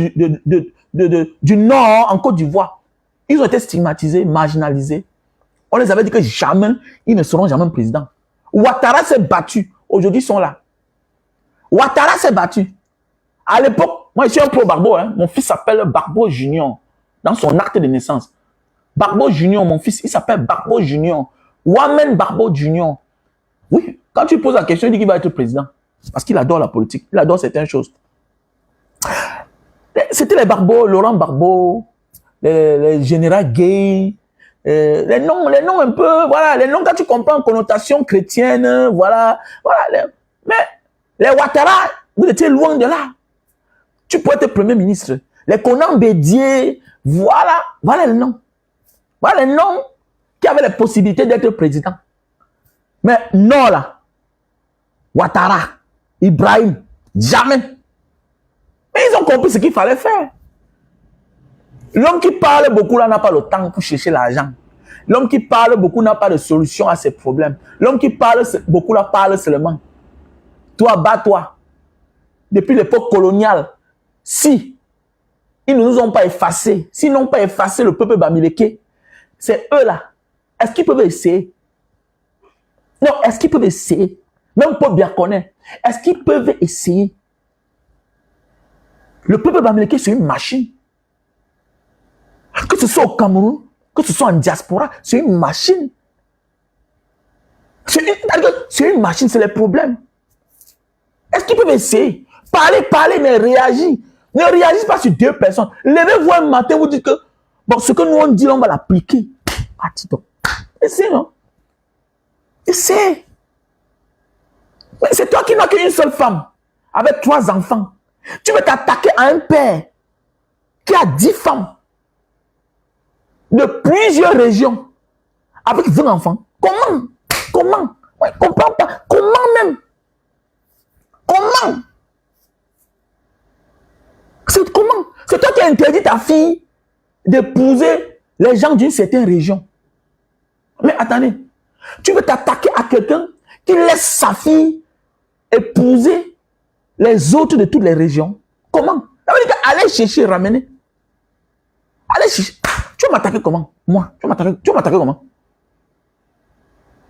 du Nord, en Côte d'Ivoire, ils ont été stigmatisés, marginalisés. On les avait dit que jamais, ils ne seront jamais présidents. Ouattara s'est battu. Aujourd'hui, ils sont là. Ouattara s'est battu. À l'époque, moi, je suis un pro-Barbeau. Hein. Mon fils s'appelle Barbeau Junior. Dans son acte de naissance. Barbeau Junior, mon fils, il s'appelle Barbeau Junior. Wamen Barbeau Junior. Oui, quand tu poses la question, il dit qu'il va être président. Parce qu'il adore la politique. Il adore certaines choses. C'était les Barbeau, Laurent Barbeau, les généraux Gay, les noms un peu, voilà, les noms quand tu comprends connotation chrétienne, voilà. Mais les Ouattara, vous étiez loin de là. Tu peux être premier ministre. Les Conan Bédier, voilà les noms. Voilà les noms qui avaient la possibilité d'être président. Mais non là, Ouattara, Ibrahim, jamais. Mais ils ont compris ce qu'il fallait faire. L'homme qui parle beaucoup là n'a pas le temps pour chercher l'argent. L'homme qui parle beaucoup n'a pas de solution à ses problèmes. L'homme qui parle beaucoup là parle seulement. Toi, bats-toi. Depuis l'époque coloniale, si ils ne nous ont pas effacés, s'ils n'ont pas effacé le peuple bamileke, c'est eux là. Est-ce qu'ils peuvent essayer? Non, est-ce qu'ils peuvent essayer? Même Paul bien connaît. Est-ce qu'ils peuvent essayer? Le peuple bamileke, c'est une machine. Que ce soit au Cameroun, que ce soit en diaspora, c'est une machine. C'est une machine, c'est les problèmes. Est-ce qu'ils peuvent essayer? Parler, mais réagir. Ne réagissez pas sur 2 personnes. Levez-vous un matin, vous dites que bon, ce que nous on dit, on va l'appliquer. Essaye, non? Essaye. Mais c'est toi qui n'as qu'une seule femme, avec 3 enfants. Tu veux t'attaquer à un père qui a 10 femmes, de plusieurs régions, avec 20 enfants. Comment? Ouais, je comprends pas. Comment même? Comment? Comment? C'est toi qui as interdit ta fille d'épouser les gens d'une certaine région. Mais attendez, tu veux t'attaquer à quelqu'un qui laisse sa fille épouser les autres de toutes les régions? Comment? Ça veut dire allez chercher, ramener. Allez chercher. Tu vas m'attaquer comment? Moi, tu vas m'attaquer comment?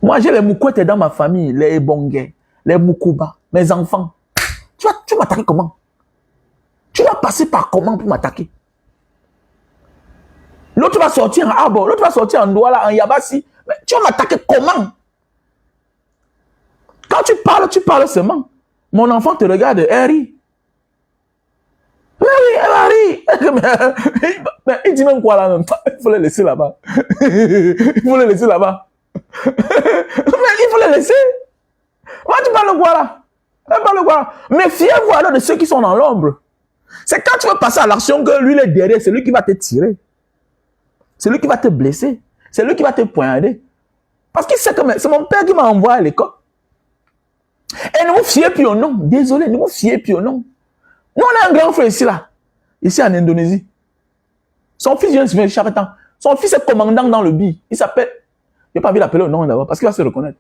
Moi, j'ai les Moukouettes dans ma famille, les Ebongé, les Moukouba, mes enfants. Tu vas m'attaquer comment? Tu vas passer par comment pour m'attaquer? L'autre va sortir en Abo, l'autre va sortir en Douala, en Yabassi. Mais tu vas m'attaquer comment? Quand tu parles seulement. Mon enfant te regarde, Harry. Mais oui, Harry. Mais il dit même quoi là même? Il faut les laisser là-bas. Il faut les laisser là-bas. Mais il faut les laisser. Moi, tu parles de quoi là? Méfiez-vous alors de ceux qui sont dans l'ombre. C'est quand tu veux passer à l'action que lui, il est derrière, c'est lui qui va te tirer. C'est lui qui va te blesser. C'est lui qui va te poignarder. Parce qu'il sait que c'est mon père qui m'a envoyé à l'école. Et ne vous fiez plus au nom. Désolé, ne vous fiez plus au nom. Nous, on a un grand frère ici, là. Ici, en Indonésie. Son fils vient de chaque temps. Son fils est commandant dans le BI. Il s'appelle... Je n'ai pas envie d'appeler le nom d'abord parce qu'il va se reconnaître.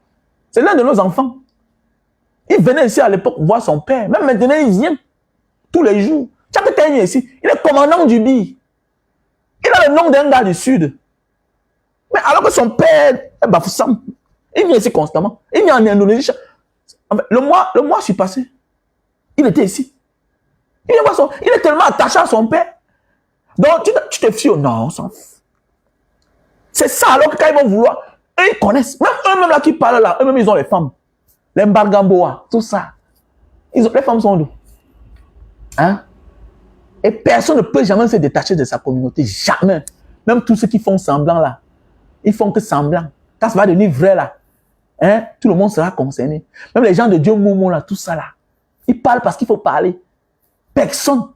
C'est l'un de nos enfants. Il venait ici à l'époque voir son père. Même maintenant, il vient. Tous les jours. Chaque temps, il est ici. Il est commandant du BI. Il a le nom d'un gars du Sud. Mais alors que son père est Bafoussam, il vient ici constamment. Il vient en Indonésie. Le mois, je suis passé. Il était ici. Il est tellement attaché à son père. Donc, tu te fies au non, s'en fout. C'est ça, alors que quand ils vont vouloir, eux, ils connaissent. Même eux-mêmes là qui parlent là, eux-mêmes, ils ont les femmes. Les Mbargamboa, tout ça. Les femmes sont d'où? Hein? Et personne ne peut jamais se détacher de sa communauté. Jamais. Même tous ceux qui font semblant là. Ils font que semblant. Quand ça va devenir vrai là, hein, tout le monde sera concerné. Même les gens de Dieu Momo là, tout ça là. Ils parlent parce qu'il faut parler. Personne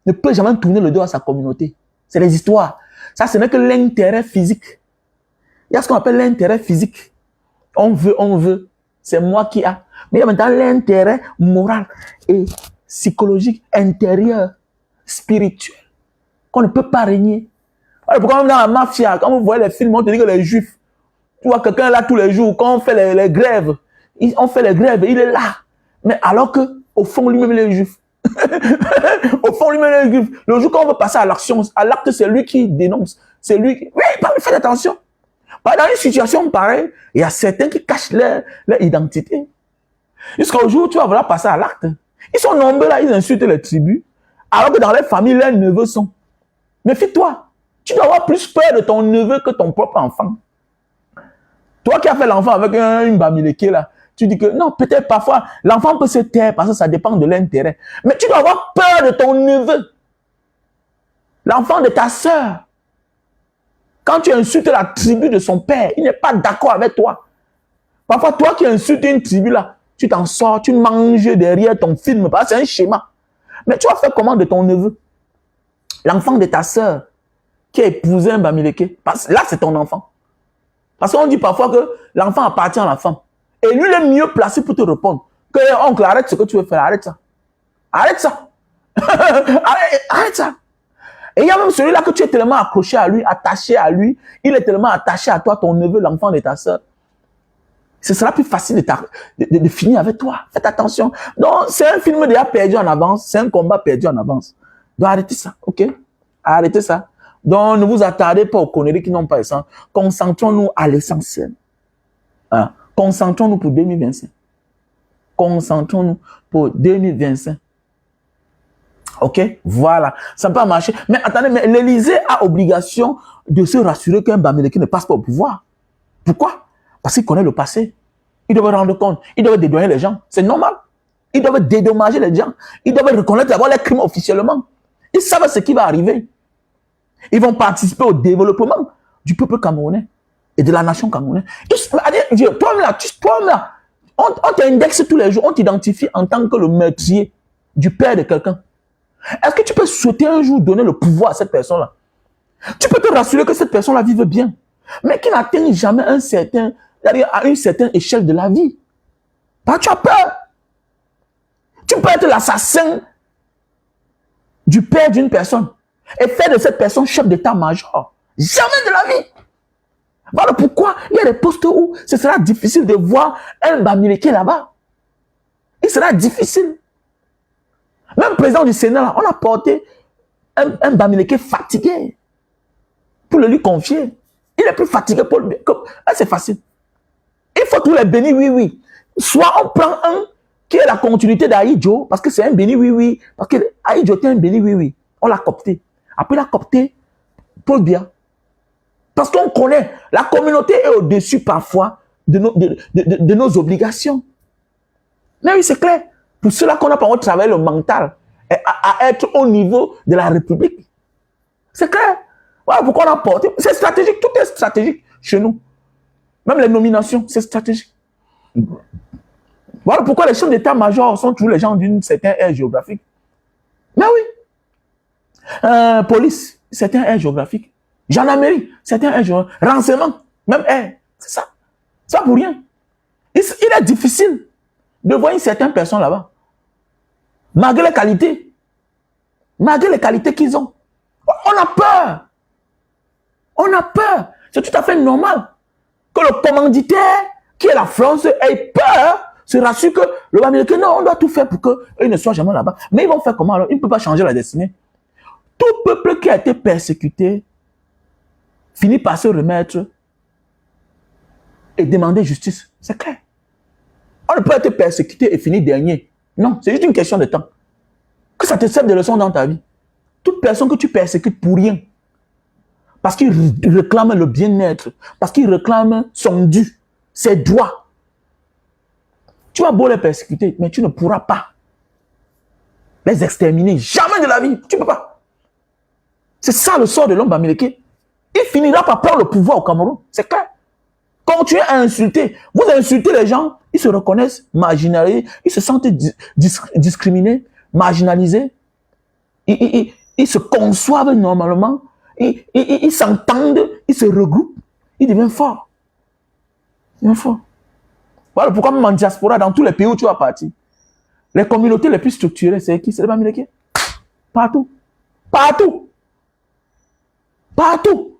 ne peut jamais tourner le dos à sa communauté. C'est les histoires. Ça, ce n'est que l'intérêt physique. Il y a ce qu'on appelle l'intérêt physique. On veut. C'est moi qui a. Mais il y a maintenant l'intérêt moral et psychologique, intérieur, spirituel, qu'on ne peut pas régner. Alors, pourquoi même dans la mafia, quand vous voyez les films, on te dit que les juifs, tu vois quelqu'un là tous les jours, quand on fait les grèves, on fait les grèves, il est là. Mais alors que, au fond, lui-même, il est juif. Au fond, lui-même, il est juif. Le jour quand on veut passer à l'action, à l'acte, c'est lui qui dénonce. C'est lui qui... Oui, faites attention. Dans une situation pareille, il y a certains qui cachent leur identité. Jusqu'au jour où tu vas vouloir passer à l'acte. Ils sont nombreux là, ils insultent les tribus. Alors que dans les familles, leurs neveux sont. Méfie-toi. Tu dois avoir plus peur de ton neveu que ton propre enfant. Toi qui as fait l'enfant avec une bamileke là, tu dis que non, peut-être parfois, l'enfant peut se taire parce que ça dépend de l'intérêt. Mais tu dois avoir peur de ton neveu. L'enfant de ta sœur. Quand tu insultes la tribu de son père, il n'est pas d'accord avec toi. Parfois, toi qui insultes une tribu là, tu t'en sors, tu manges derrière ton film, parce que c'est un schéma. Mais tu vas faire comment de ton neveu? L'enfant de ta sœur qui a épousé un bamileke. Là, c'est ton enfant. Parce qu'on dit parfois que l'enfant appartient à la femme. Et lui, il est mieux placé pour te répondre. Que oncle, arrête ce que tu veux faire, arrête ça. Arrête ça. arrête ça. Et il y a même celui-là que tu es tellement accroché à lui, attaché à lui, il est tellement attaché à toi, ton neveu, l'enfant de ta sœur. Ce sera plus facile de finir avec toi. Faites attention. Donc, c'est un film déjà perdu en avance, c'est un combat perdu en avance. Donc, arrêtez ça, ok? Arrêtez ça. Donc, ne vous attardez pas aux conneries qui n'ont pas de sens. Concentrons-nous à l'essentiel. Hein? Concentrons-nous pour 2025. Concentrons-nous pour 2025. Ok? Voilà. Ça ne peut pas marcher. Mais attendez, mais l'Élysée a obligation de se rassurer qu'un Bamileke ne passe pas au pouvoir. Pourquoi? Parce qu'il connaît le passé. Ils doivent rendre compte. Ils doivent dédouaner les gens. C'est normal. Ils doivent dédommager les gens. Ils doivent reconnaître d'abord les crimes officiellement. Ils savent ce qui va arriver. Ils vont participer au développement du peuple camerounais et de la nation camerounaise. Toi-même là, on t'indexe tous les jours, on t'identifie en tant que le meurtrier du père de quelqu'un. Est-ce que tu peux souhaiter un jour donner le pouvoir à cette personne-là? Tu peux te rassurer que cette personne-là vive bien, mais qui n'atteint jamais à une certaine échelle de la vie. Parce que tu as peur. Tu peux être l'assassin du père d'une personne et faire de cette personne chef d'état-major. Jamais de la vie. Voilà pourquoi il y a des postes où ce sera difficile de voir un Bamileke là-bas. Il sera difficile. Même président du Sénat, là, on a porté un Bamileke fatigué pour le lui confier. Il est plus fatigué pour le... C'est facile. Il faut tous les bénis oui. Soit on prend un qui est la continuité d'Aïdjo, parce que c'est un béni oui. Parce que Aïdjo était un béni oui. On l'a copté. Après, il a copté Paul Biya. Parce qu'on connaît, la communauté est au-dessus parfois de nos obligations. Mais oui, c'est clair. Pour cela qu'on n'a pas travaillé le mental à être au niveau de la République. C'est clair. Voilà pourquoi on a porté. C'est stratégique, tout est stratégique chez nous. Même les nominations, c'est stratégique. Voilà pourquoi les chefs d'état-major sont toujours les gens d'une certaine aire géographique. Mais oui. Police, c'est un aire géographique. Gendarmerie, certains renseignements, même c'est ça. Ça pour rien. Il est difficile de voir une certaine personne là-bas. Malgré les qualités. Malgré les qualités qu'ils ont. On a peur. On a peur. C'est tout à fait normal que le commanditaire, qui est la France, ait peur, se rassure que le Américain, non, on doit tout faire pour qu'ils ne soient jamais là-bas. Mais ils vont faire comment alors? Ils ne peuvent pas changer la destinée. Tout peuple qui a été persécuté finit par se remettre et demander justice. C'est clair. On ne peut être persécuté et finir dernier. Non, c'est juste une question de temps. Que ça te serve de leçon dans ta vie. Toute personne que tu persécutes pour rien, parce qu'il réclame le bien-être, parce qu'il réclame son dû, ses droits, tu vas beau les persécuter, mais tu ne pourras pas les exterminer. Jamais de la vie. Tu ne peux pas. C'est ça le sort de l'homme américain. Il finira par prendre le pouvoir au Cameroun. C'est clair. Continuez à insulter. Vous insultez les gens, ils se reconnaissent marginalisés, ils se sentent discriminés, marginalisés. Ils se conçoivent normalement. Ils s'entendent, ils se regroupent. Ils deviennent forts. Ils deviennent forts. Voilà pourquoi même en diaspora, dans tous les pays où tu vas partir, les communautés les plus structurées, c'est qui? C'est les Américains. Partout. Partout. Partout.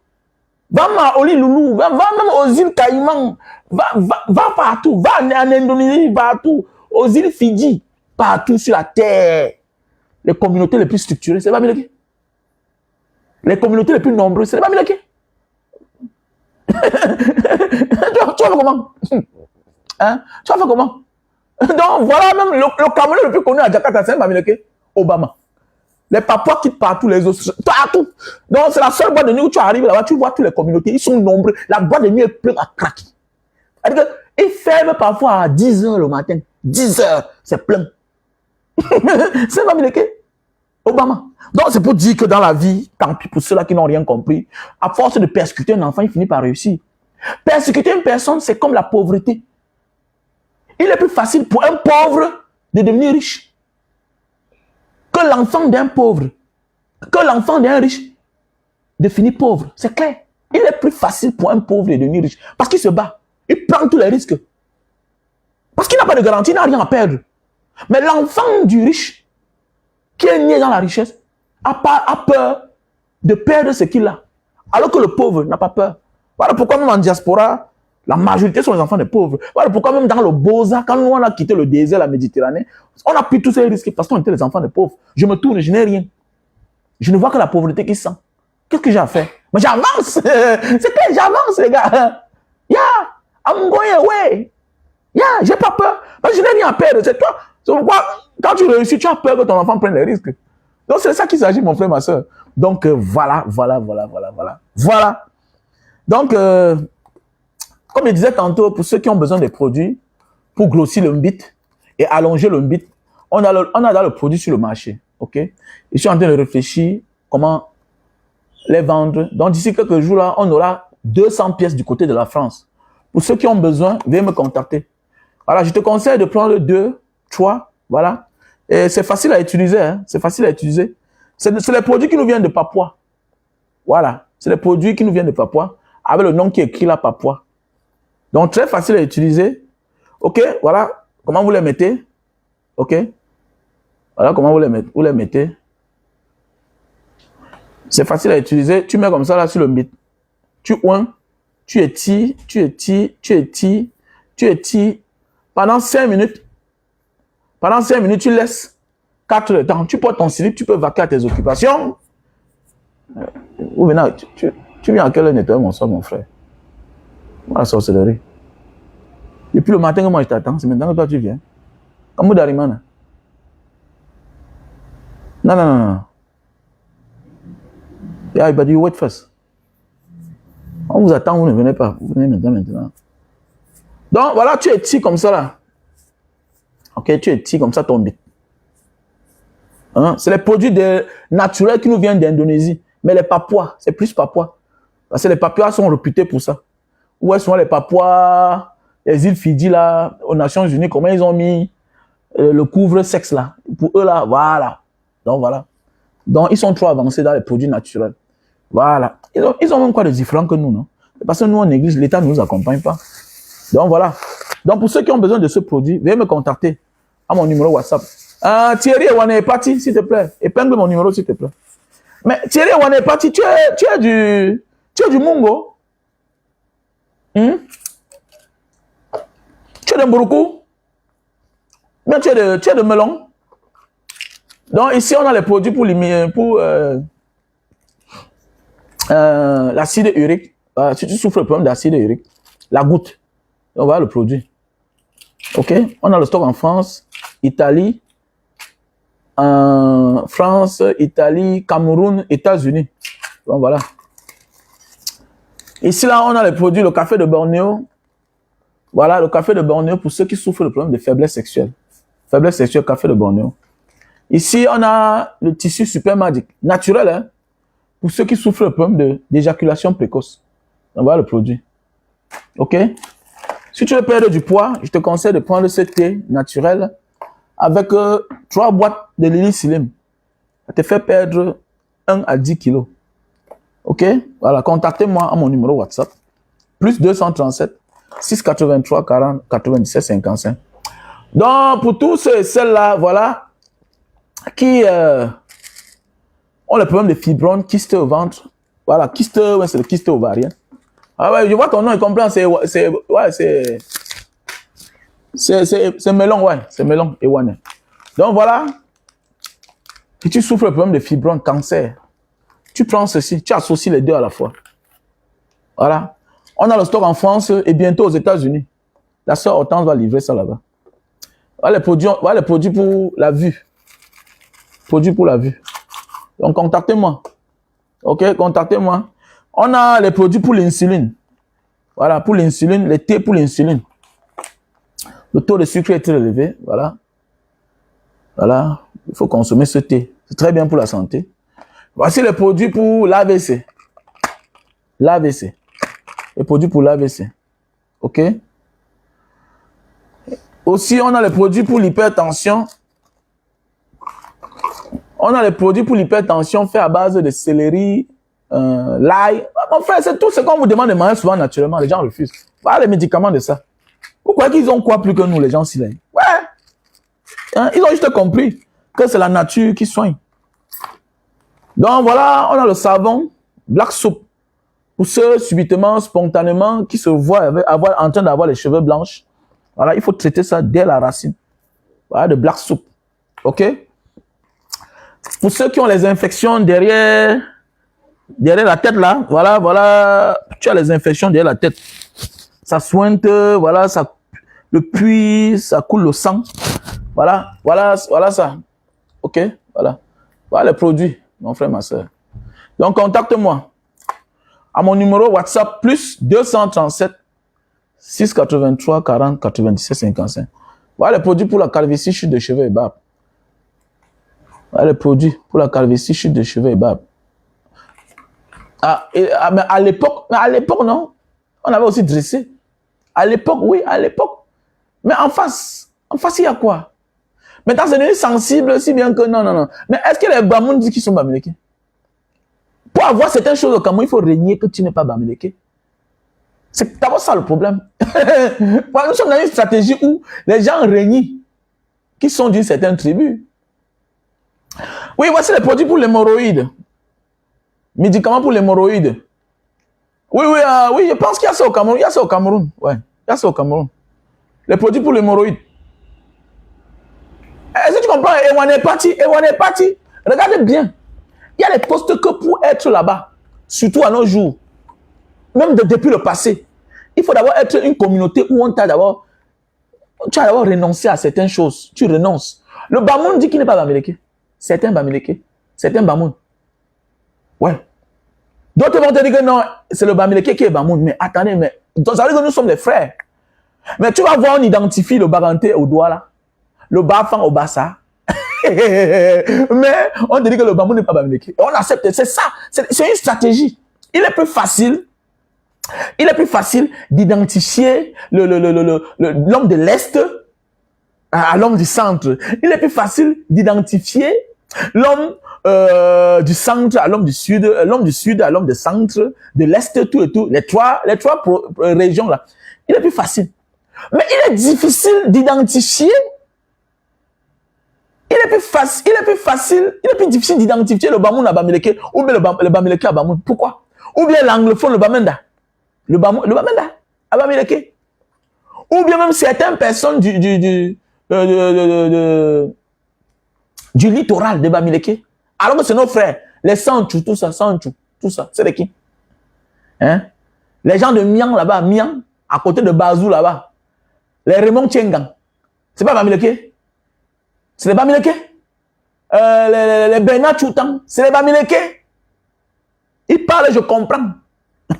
Va à Oli-Loulou, va même aux îles Caïmans, va partout, va en Indonésie, partout, aux îles Fidji, partout sur la terre. Les communautés les plus structurées, c'est les Américains. Les communautés les plus nombreuses, c'est les Américains. Tu vas faire comment? Hein? Tu vas faire comment? Donc voilà, même le Cameroun le plus connu à Jakarta, c'est un Américain. Obama. Les Papouas quittent partout, les autres, partout. Donc c'est la seule boîte de nuit où tu arrives là-bas, tu vois toutes les communautés, ils sont nombreux. La boîte de nuit est pleine à craquer. C'est-à-dire qu'ils ferment parfois à 10 h le matin. 10 h, c'est plein. C'est un Américain. Obama. Donc c'est pour dire que dans la vie, tant pis pour ceux-là qui n'ont rien compris, à force de persécuter un enfant, il finit par réussir. Persécuter une personne, c'est comme la pauvreté. Il est plus facile pour un pauvre de devenir riche que l'enfant d'un pauvre, que l'enfant d'un riche de finir pauvre. C'est clair. Il est plus facile pour un pauvre de devenir riche parce qu'il se bat. Il prend tous les risques. Parce qu'il n'a pas de garantie, il n'a rien à perdre. Mais l'enfant du riche, qui est né dans la richesse, a peur de perdre ce qu'il a. Alors que le pauvre n'a pas peur. Voilà pourquoi même en diaspora, la majorité sont les enfants des pauvres. Voilà pourquoi même dans le Beaux-Arts, quand nous on a quitté le désert, la Méditerranée, on a pris tous ces risques parce qu'on était les enfants des pauvres. Je me tourne, je n'ai rien. Je ne vois que la pauvreté qui sent. Qu'est-ce que j'ai à faire? Mais j'avance. C'est que j'avance, les gars. Yeah, I'm going away. Yeah, j'ai pas peur. Parce que je n'ai rien à perdre. C'est toi. C'est pourquoi, quand tu réussis, tu as peur que ton enfant prenne les risques. Donc c'est ça qu'il s'agit, mon frère, ma soeur. Donc voilà. Voilà. Donc, comme je disais tantôt, pour ceux qui ont besoin des produits, pour grossir le mbit et allonger le mbit, on a dans le produit sur le marché. Ok? Je suis en train de réfléchir comment les vendre. Donc d'ici quelques jours, là, on aura 200 pièces du côté de la France. Pour ceux qui ont besoin, veuillez me contacter. Voilà, je te conseille de prendre 2, 3, voilà. Et c'est facile à utiliser, hein? C'est facile à utiliser. C'est les produits qui nous viennent de Papouas. Voilà, c'est les produits qui nous viennent de Papouas, avec le nom qui est écrit là, Papouas. Donc, très facile à utiliser. Ok, voilà comment vous les mettez. Ok, voilà comment vous les mettez. C'est facile à utiliser. Tu mets comme ça là sur le mbit. Tu oins, tu étires. Pendant 5 minutes. Pendant 5 minutes, tu laisses 4 heures de temps. Tu portes ton slip, tu peux vaquer à tes occupations. Ou maintenant, tu viens à quelle heure nettoyer mon sol, mon frère? La sorcellerie. Depuis le matin que moi je t'attends, c'est maintenant que toi tu viens. Comme Darimana. Non. Yeah, but you wait first. On vous attend, vous ne venez pas. Vous venez maintenant. Donc voilà, tu étires comme ça là. Ok, tu étires comme ça ton bit. Hein? C'est les produits naturels qui nous viennent d'Indonésie. Mais les Papouas, c'est plus Papouas. Parce que les Papouas sont réputés pour ça. Où sont les Papouas, les îles Fidji là, aux Nations Unies, comment ils ont mis le couvre-sexe là. Pour eux là, voilà. Donc voilà. Donc ils sont trop avancés dans les produits naturels. Voilà. Ils ont même quoi de différent que nous, non? Parce que nous, en église, l'État ne nous accompagne pas. Donc, voilà. Donc, pour ceux qui ont besoin de ce produit, veuillez me contacter à mon numéro WhatsApp. Thierry Ewane est parti, s'il te plaît. Épingle mon numéro, s'il te plaît. Mais Thierry Ewane est parti. Tu es du Mungo? Tu es de Mbouroukou? Bien, tu es de Melon? Donc, ici, on a les produits pour l'acide urique. Si tu souffres le problème d'acide urique, la goutte, on va le produit. Ok? On a le stock en France, Italie, France, Italie, Cameroun, États-Unis. Donc voilà. Ici, là, on a les produits, le café de Bornéo. Voilà, le café de Bornéo pour ceux qui souffrent le problème de faiblesse sexuelle. Faiblesse sexuelle, café de Bornéo. Ici, on a le tissu Super Magic, naturel, hein, pour ceux qui souffrent le problème d'éjaculation précoce. On va le produit. Ok? Si tu veux perdre du poids, je te conseille de prendre ce thé naturel avec 3 boîtes de Lily Slim. Ça te fait perdre 1 à 10 kilos. Ok? Voilà, contactez-moi à mon numéro WhatsApp. Plus 237 683 40 97 55. Donc, pour tous ceux et celles-là, voilà, qui ont le problème de fibromes, kyste au ventre. Voilà, kyste, ouais, c'est le kyste ovarien. Ah ouais, je vois ton nom est complet, c'est melon, ouais, c'est melon, Ewane. Donc voilà, si tu souffres le problème de fibromes, cancer, tu prends ceci, tu associes les deux à la fois. Voilà. On a le stock en France et bientôt aux États-Unis. La sœur Hortense va livrer ça là-bas. Voilà les produits pour la vue. Produits pour la vue. Donc contactez-moi. Ok, contactez-moi. On a les produits pour l'insuline. Voilà, pour l'insuline, les thés pour l'insuline. Le taux de sucre est très élevé. Voilà. Voilà. Il faut consommer ce thé. C'est très bien pour la santé. Voici les produits pour l'AVC. L'AVC. Les produits pour l'AVC. OK? Aussi, on a les produits pour l'hypertension. On a les produits pour l'hypertension faits à base de céleri, l'ail. Mon frère, c'est tout ce qu'on vous demande de manger souvent naturellement. Les gens refusent. Voilà les médicaments de ça. Vous croyez qu'ils ont quoi plus que nous, les gens, si là? Ouais. Hein, ils ont juste compris que c'est la nature qui soigne. Donc voilà, on a le savon Black Soup. Pour ceux subitement, spontanément, qui se voient en train d'avoir les cheveux blancs. Voilà, il faut traiter ça dès la racine. Voilà, de Black Soup. OK? Pour ceux qui ont les infections derrière la tête là, voilà, tu as les infections derrière la tête. Ça sointe, voilà, le puits, ça coule le sang. Voilà ça. OK? Voilà les produits, mon frère, ma soeur. Donc, contacte-moi à mon numéro WhatsApp plus 237 683 40 97 55. Voilà les produits pour la calvitie, chute de cheveux et barbe. Voilà les produits pour la calvitie, chute de cheveux et barbe. Mais à l'époque, non. On avait aussi dressé. À l'époque, oui, à l'époque. Mais en face, il y a quoi? Maintenant, c'est devenu sensible, si bien que non. Mais est-ce que les Bamoun disent qu'ils sont Bamileke? Pour avoir certaines choses au Cameroun, il faut régner que tu n'es pas Bamileke. C'est d'abord ça le problème. Nous sommes dans une stratégie où les gens régnent, qui sont d'une certaine tribu. Oui, voici les produits pour l'hémorroïde. Médicaments pour l'hémorroïde. Oui, je pense qu'il y a ça au Cameroun. Ouais, il y a ça au Cameroun. Les produits pour l'hémorroïde. Est-ce que tu comprends? Ewane est parti. Regardez bien. Il y a les postes que pour être là-bas, surtout à nos jours, même depuis le passé, il faut d'abord être une communauté où tu as d'abord renoncé à certaines choses. Tu renonces. Le Bamoun dit qu'il n'est pas Bamileke. Certains Bamileke. Certains Bamoun. Ouais. D'autres vont te dire que non, c'est le Bamileke qui est Bamoun. Mais attendez, ça veut dire que nous sommes des frères. Mais tu vas voir, on identifie le Baranté au doigt là. Le Bafan au Bassa. Mais on te dit que le Bamoun n'est pas Bamileke. On accepte. C'est ça. C'est une stratégie. Il est plus facile d'identifier l'homme de l'Est à l'homme du centre. Il est plus facile d'identifier L'homme du centre à l'homme du sud à l'homme du centre, de l'est, tout et tout. Les trois régions là. Il est plus facile. Mais il est difficile d'identifier. Il est plus difficile d'identifier le Bamoun à Bamileke ou bien le Bamileke à Bamoun. Pourquoi? Ou bien l'anglophone, le Bamenda. Le Bamenda à Bamileke. Ou bien même certaines personnes du littoral de Bamileke. Alors que c'est nos frères. Les Sanchou, tout ça, c'est de qui? Hein? Les gens de Mian là-bas, Mian, à côté de Bazou là-bas. Les Raymond Tiengang. C'est pas Bamileke? C'est les Bamileke? Les Bernard Choutan, c'est les Bamileke? Ils parlent, je comprends.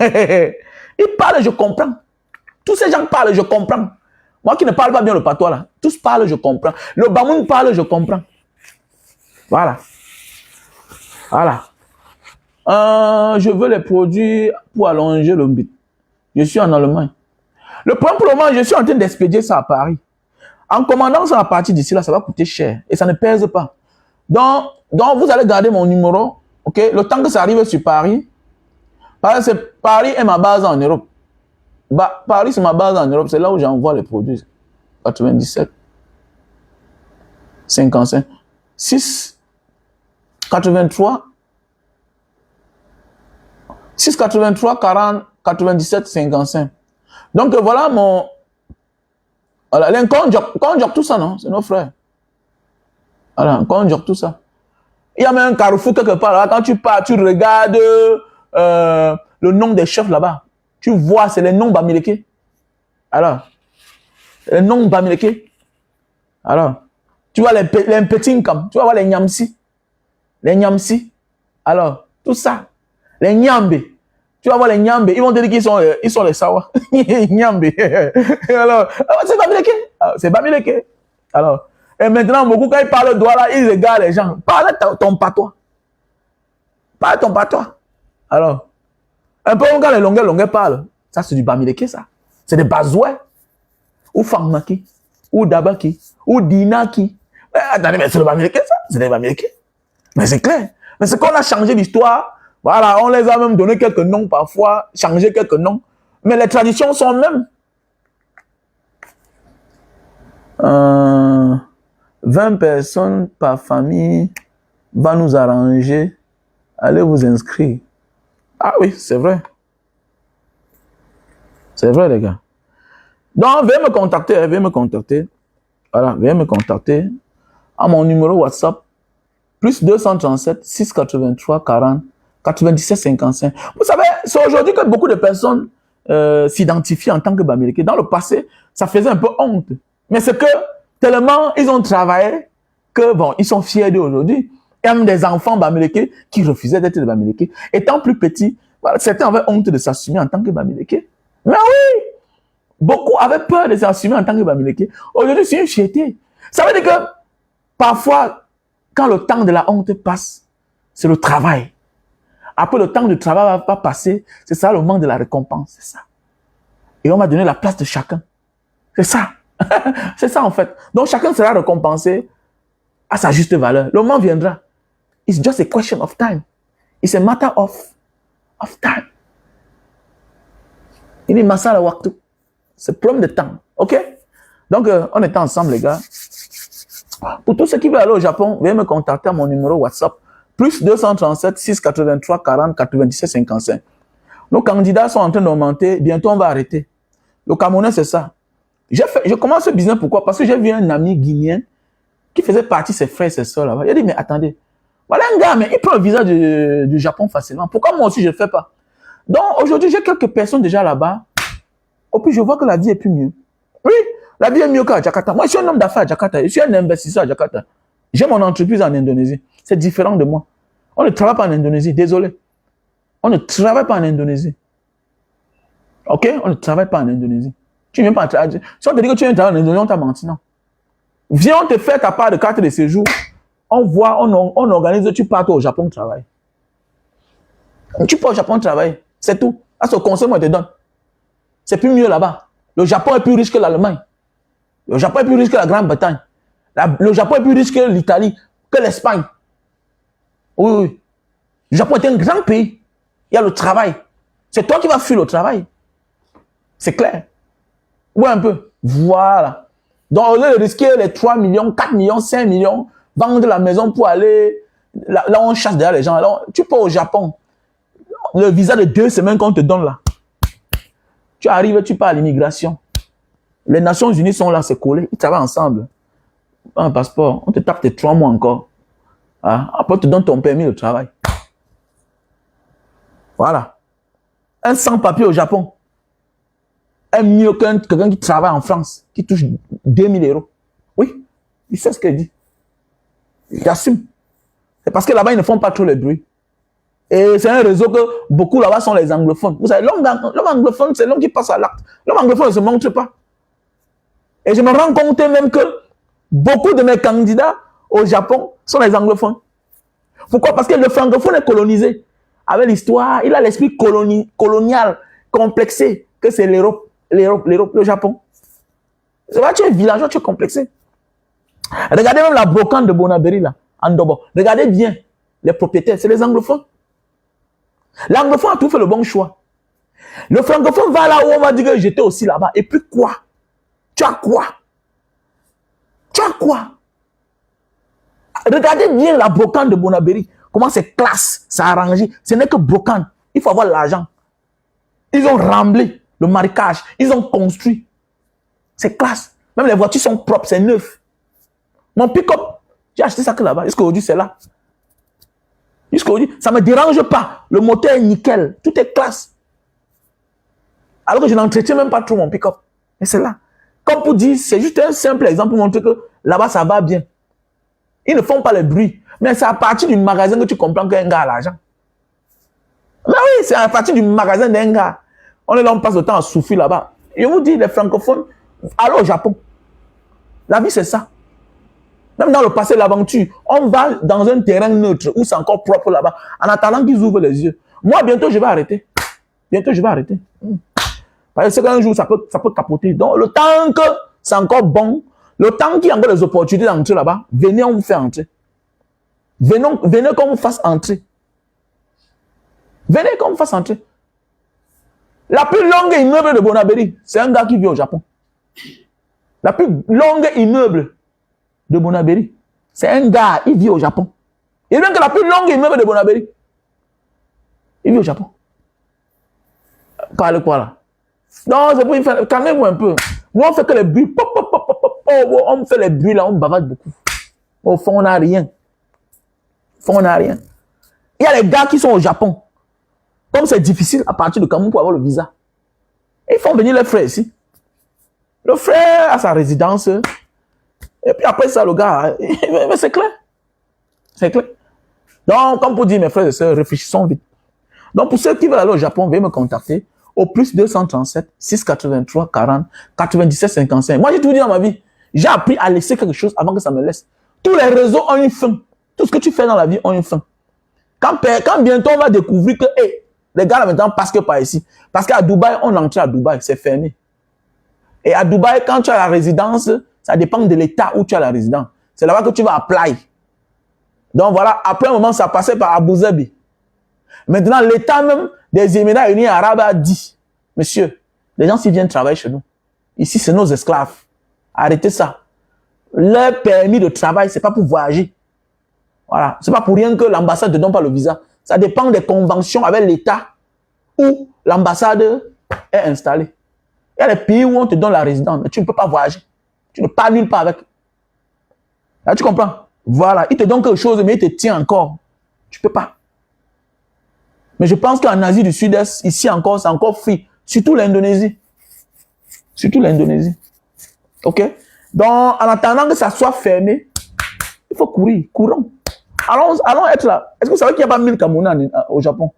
Ils parlent, je comprends. Tous ces gens parlent, je comprends. Moi qui ne parle pas bien le patois là, tous parlent, je comprends. Le Bamoun parle, je comprends. Voilà. Je veux les produits pour allonger le bit. Je suis en Allemagne. Le problème pour le moment, je suis en train d'expédier ça à Paris. En commandant ça à partir d'ici là, ça va coûter cher et ça ne pèse pas. Donc vous allez garder mon numéro, ok? Le temps que ça arrive sur Paris, Paris est ma base en Europe. Paris c'est ma base en Europe, c'est là où j'envoie les produits. 97, 55, 6, 83, 6, 83, 40, 97, 55. Donc voilà mon... Voilà, l'enconjoc, tout ça, non? C'est nos frères. Voilà, enconjoc, tout ça. Il y a même un carrefour quelque part là. Quand tu pars, tu regardes le nom des chefs là-bas. Tu vois, c'est les noms Bamileke. Alors, les noms Bamileke. Alors, tu vois les petits Nkam, tu vas voir les Nyamsi. Les Nyamsi. Alors, tout ça. Les Nyambe. Tu vas voir les Nyambe. Ils vont te dire qu'ils sont les Sawa. Nyambe. Alors, c'est Bamileke. C'est Bamileke. Alors, et maintenant, beaucoup, quand ils parlent de droit là, ils regardent les gens. Parle ton patois. Parle ton patois. Alors, un peu quand les longueurs parlent, ça c'est du Bamileke, ça. C'est des Bazouais. Ou Fangmaki. Ou Dabaki. Ou Dinaki. Mais attendez, mais c'est le Bamileke, ça. C'est des Bamileke. Mais c'est clair. Mais c'est qu'on a changé l'histoire. Voilà, on les a même donné quelques noms parfois, changé quelques noms. Mais les traditions sont mêmes. 20 personnes par famille va nous arranger. Allez vous inscrire. Ah oui, c'est vrai. C'est vrai, les gars. Donc, veuillez me contacter. Voilà, veuillez me contacter à mon numéro WhatsApp, plus 237 683 40 97 55. Vous savez, c'est aujourd'hui que beaucoup de personnes s'identifient en tant que Bamileke. Dans le passé, ça faisait un peu honte. Mais c'est que tellement ils ont travaillé que, bon, ils sont fiers d'aujourd'hui. Il y a même des enfants Bamileke qui refusaient d'être des Bamileke. Étant plus petits, voilà, certains avaient honte de s'assumer en tant que Bamileke. Mais oui, beaucoup avaient peur de s'assumer en tant que Bamileke. Aujourd'hui, c'est une fierté. Ça veut dire que parfois, quand le temps de la honte passe, c'est le travail. Après, le temps du travail va passer, c'est ça le moment de la récompense, c'est ça. Et on va donner la place de chacun. C'est ça. C'est ça en fait. Donc chacun sera récompensé à sa juste valeur. Le moment viendra. It's just a question of time. It's a matter of time. Il est masala waktu. C'est problème de temps. Ok? Donc on est ensemble les gars. Pour tous ceux qui veulent aller au Japon, veuillez me contacter à mon numéro WhatsApp. Plus 237 683 40 97 55. Nos candidats sont en train d'augmenter. Bientôt on va arrêter. Le Camerounais c'est ça. Je commence ce business, pourquoi? Parce que j'ai vu un ami guinéen qui faisait partie de ses frères et ses soeurs là-bas. Il a dit, mais attendez, voilà un gars, mais il prend le visa du Japon facilement. Pourquoi moi aussi je ne le fais pas? Donc aujourd'hui, j'ai quelques personnes déjà là-bas. Et puis je vois que la vie est plus mieux. Oui, la vie est mieux qu'à Jakarta. Moi, je suis un homme d'affaires à Jakarta. Je suis un investisseur à Jakarta. J'ai mon entreprise en Indonésie. C'est différent de moi. On ne travaille pas en Indonésie, désolé. On ne travaille pas en Indonésie. Ok? On ne travaille pas en Indonésie. Tu ne viens pas travailler. Si on te dit que tu viens travailler en Indonésie, on t'a menti, non. Viens, on te fait ta part de carte de séjour. On voit, on organise, tu pars au Japon travailler. Tu pars au Japon travailler. C'est tout. À ce conseil, moi, je te donne. C'est plus mieux là-bas. Le Japon est plus riche que l'Allemagne. Le Japon est plus riche que la Grande-Bretagne. Le Japon est plus riche que l'Italie, que l'Espagne. Oui, oui. Le Japon est un grand pays. Il y a le travail. C'est toi qui vas fuir le travail. C'est clair. Oui, un peu. Voilà. Donc, au lieu de risquer les 3 millions, 4 millions, 5 millions, vendre la maison pour aller là où on chasse derrière les gens. Alors, tu pars au Japon. Le visa de 2 semaines qu'on te donne là. Tu arrives, tu pars à l'immigration. Les Nations Unies sont là, c'est collé. Ils travaillent ensemble. Un passeport, on te tape tes 3 mois encore. Hein? Après, on te donne ton permis de travail. Voilà. Un sans-papier au Japon est mieux qu'un quelqu'un qui travaille en France, qui touche 2000 euros. Oui, il sait ce qu'il dit. Il assume. C'est parce que là-bas, ils ne font pas trop le bruit. Et c'est un réseau que beaucoup là-bas sont les anglophones. Vous savez, l'homme anglophone, c'est l'homme qui passe à l'acte. L'homme anglophone ne se montre pas. Et je me rends compte même que beaucoup de mes candidats au Japon sont les anglophones. Pourquoi? Parce que le francophone est colonisé. Avec l'histoire, il a l'esprit colonial, complexé, que c'est l'Europe, le Japon. C'est vrai, tu es villageois, tu es complexé. Regardez même la brocante de Bonaberi, là, en Dobo. Regardez bien les propriétaires, c'est les anglophones. L'anglophone a tout fait le bon choix. Le francophone va là où on va dire que j'étais aussi là-bas. Et puis quoi? Tu as quoi? Tu as quoi? Regardez bien la brocante de Bonaberi. Comment c'est classe, c'est arrangé. Ce n'est que brocante. Il faut avoir l'argent. Ils ont remblé le marécage. Ils ont construit. C'est classe. Même les voitures sont propres, c'est neuf. Mon pick-up, j'ai acheté ça que là-bas. Jusqu'aujourd'hui, c'est là. Jusqu'aujourd'hui, ça ne me dérange pas. Le moteur est nickel. Tout est classe. Alors que je n'entretiens même pas trop mon pick-up. Mais c'est là. Comme pour dire, c'est juste un simple exemple pour montrer que là-bas, ça va bien. Ils ne font pas le bruit. Mais c'est à partir du magasin que tu comprends qu'un gars a l'argent. Mais oui, c'est à partir du magasin d'un gars. On est là, on passe le temps à souffrir là-bas. Je vous dis, les francophones, allez au Japon. La vie, c'est ça. Même dans le passé, l'aventure, on va dans un terrain neutre où c'est encore propre là-bas, en attendant qu'ils ouvrent les yeux. Moi, bientôt, je vais arrêter. Bientôt, je vais arrêter. Parce que qu'un jour, ça peut capoter. Donc, le temps que c'est encore bon, le temps qu'il y a encore des opportunités d'entrer là-bas, venez, on vous fait entrer. Venez qu'on vous fasse entrer. Venez qu'on vous fasse entrer. La plus longue immeuble de Bonaberi, c'est un gars qui vit au Japon. La plus longue immeuble de Bonaberi, c'est un gars, il vit au Japon. Et même que la plus longue immeuble de Bonaberi, il vit au Japon. Parle quoi là? Non, c'est pour faire. Calmez-vous un peu. Nous, on fait que les bruits. Pop, pop, pop, pop, pop, pop. On fait les bruits là, on bavarde beaucoup. Au fond, on n'a rien. Au fond, on n'a rien. Il y a les gars qui sont au Japon. Comme c'est difficile à partir du Cameroun pour avoir le visa. Ils font venir les frères ici. Le frère a sa résidence. Et puis après ça, le gars, mais c'est clair. C'est clair. Donc, comme pour dire, mes frères et sœurs, réfléchissons vite. Donc, pour ceux qui veulent aller au Japon, veuillez me contacter au plus 237 683 40 97 55. Moi, j'ai tout dit dans ma vie. J'ai appris à laisser quelque chose avant que ça me laisse. Tous les réseaux ont une fin. Tout ce que tu fais dans la vie ont une fin. Quand bientôt on va découvrir que, hey, les gars là maintenant passent que par ici. Parce qu'à Dubaï, on entre à Dubaï, c'est fermé. Et à Dubaï, quand tu as la résidence, ça dépend de l'état où tu as la résidence. C'est là-bas que tu vas apply. Donc voilà, après un moment, ça passait par Abu Dhabi. Maintenant, l'état même des Émirats Unis Arabes a dit, monsieur, les gens s'ils viennent travailler chez nous, ici c'est nos esclaves. Arrêtez ça. Leur permis de travail, c'est pas pour voyager. Voilà. C'est pas pour rien que l'ambassade ne donne pas le visa. Ça dépend des conventions avec l'état où l'ambassade est installée. Il y a des pays où on te donne la résidence, mais tu ne peux pas voyager. Tu ne pars nulle part avec. Là, tu comprends? Voilà. Il te donne quelque chose, mais il te tient encore. Tu ne peux pas. Mais je pense qu'en Asie du Sud-Est, ici encore, c'est encore free. Surtout l'Indonésie. Surtout l'Indonésie. OK? Donc, en attendant que ça soit fermé, il faut courir. Courons. Allons être là. Est-ce que vous savez qu'il n'y a pas 1000 Camerounais au Japon?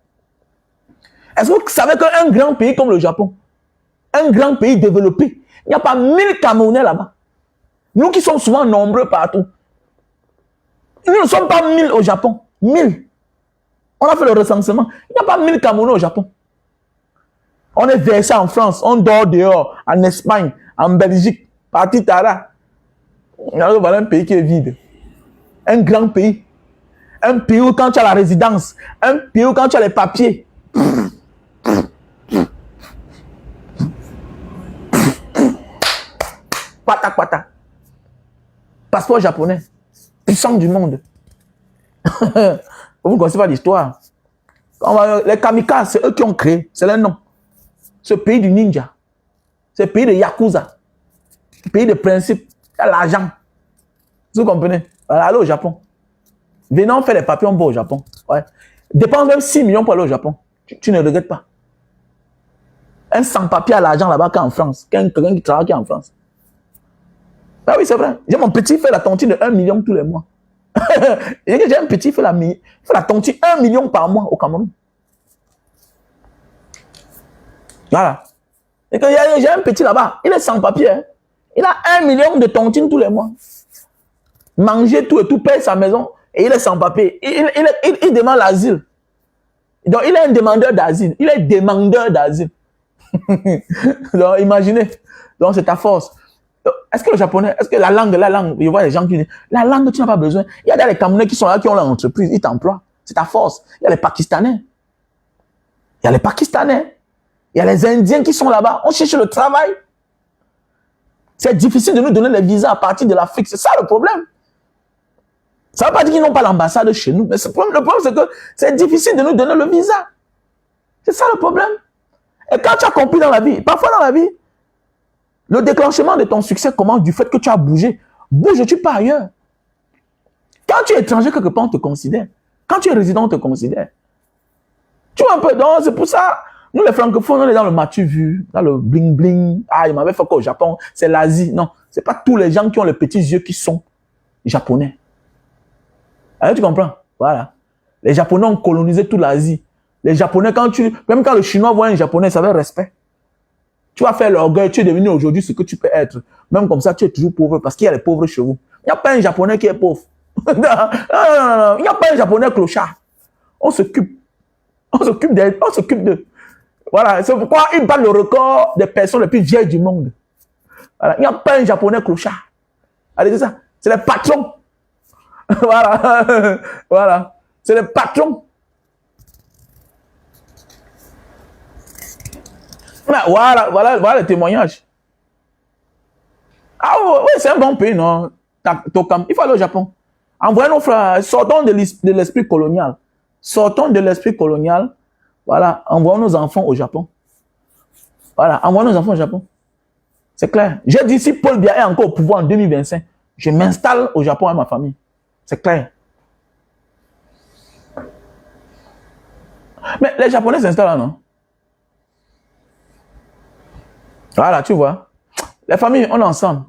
Est-ce que vous savez qu'un grand pays comme le Japon, un grand pays développé, il n'y a pas 1000 Camerounais là-bas? Nous qui sommes souvent nombreux partout. Nous ne sommes pas 1000 au Japon. 1000. On a fait le recensement. Il n'y a pas 1000 Camerounais au Japon. On est versé en France, on dort dehors, en Espagne, en Belgique, parti Tara. Voilà un pays qui est vide. Un grand pays. Un pays où quand tu as la résidence, un pays où quand tu as les papiers. Pata, pata. Passeport japonais. Puissant du monde. Vous ne connaissez pas l'histoire. Les kamikazes, c'est eux qui ont créé. C'est leur nom. Ce pays du ninja. Ce pays de Yakuza. Ce pays de principe. Il y a l'argent. Vous comprenez? Allez au Japon. Venons faire les papiers, on va au Japon. Ouais. Dépense même 6 millions pour aller au Japon. Tu ne regrettes pas. Un sans-papier à l'argent là-bas qu'en France. Quelqu'un qui travaille en France. Ah oui, c'est vrai. J'ai mon petit fait la tontine de 1 million tous les mois. J'ai un petit fait la tontine 1 million par mois au Cameroun. Voilà. Et que j'ai un petit là-bas. Il est sans papier. Hein. Il a 1 million de tontines tous les mois. Manger tout et tout, paye sa maison. Et il est sans papier. Il demande l'asile. Donc, il est un demandeur d'asile. Il est demandeur d'asile. Donc, imaginez. Donc, c'est ta force. Est-ce que le japonais, est-ce que la langue, je vois les gens qui disent, la langue, tu n'as pas besoin. Il y a des Camerounais qui sont là, qui ont leur entreprise, ils t'emploient. C'est ta force. Il y a les Pakistanais. Il y a les Pakistanais. Il y a les Indiens qui sont là-bas. On cherche le travail. C'est difficile de nous donner les visas à partir de l'Afrique. C'est ça le problème. Ça ne veut pas dire qu'ils n'ont pas l'ambassade chez nous. Mais le problème, c'est que c'est difficile de nous donner le visa. C'est ça le problème. Et quand tu as compris dans la vie, parfois dans la vie, le déclenchement de ton succès commence du fait que tu as bougé. Bouges-tu pas ailleurs? Quand tu es étranger, quelque part, on te considère. Quand tu es résident, on te considère. Tu vois un peu, donc c'est pour ça, nous les francophones, on est dans le m'as-tu vu, dans le bling-bling. Ah, il m'avait fait quoi au Japon? C'est l'Asie. Non, c'est pas tous les gens qui ont les petits yeux qui sont japonais. Alors, tu comprends? Voilà. Les Japonais ont colonisé toute l'Asie. Les Japonais, même quand le Chinois voit un Japonais, ça veut respect. Tu vas faire l'orgueil, tu es devenu aujourd'hui ce que tu peux être. Même comme ça, tu es toujours pauvre parce qu'il y a les pauvres chez vous. Il n'y a pas un Japonais qui est pauvre. Non. Il n'y a pas un Japonais clochard. On s'occupe. On s'occupe d'eux. Voilà. C'est pourquoi ils battent le record des personnes les plus vieilles du monde. Voilà. Il n'y a pas un Japonais clochard. Allez, c'est ça. C'est les patrons. Voilà. Voilà. C'est les patrons. Voilà le témoignage. Ah oui, c'est un bon pays, non? Il faut aller au Japon. Envoyez nos frères, sortons de l'esprit colonial. Sortons de l'esprit colonial. Voilà, envoyons nos enfants au Japon. Voilà, envoyons nos enfants au Japon. C'est clair. J'ai dit, si Paul Biya est encore au pouvoir en 2025, je m'installe au Japon avec ma famille. C'est clair. Mais les Japonais s'installent là, non? Voilà, tu vois. Les familles, on est ensemble.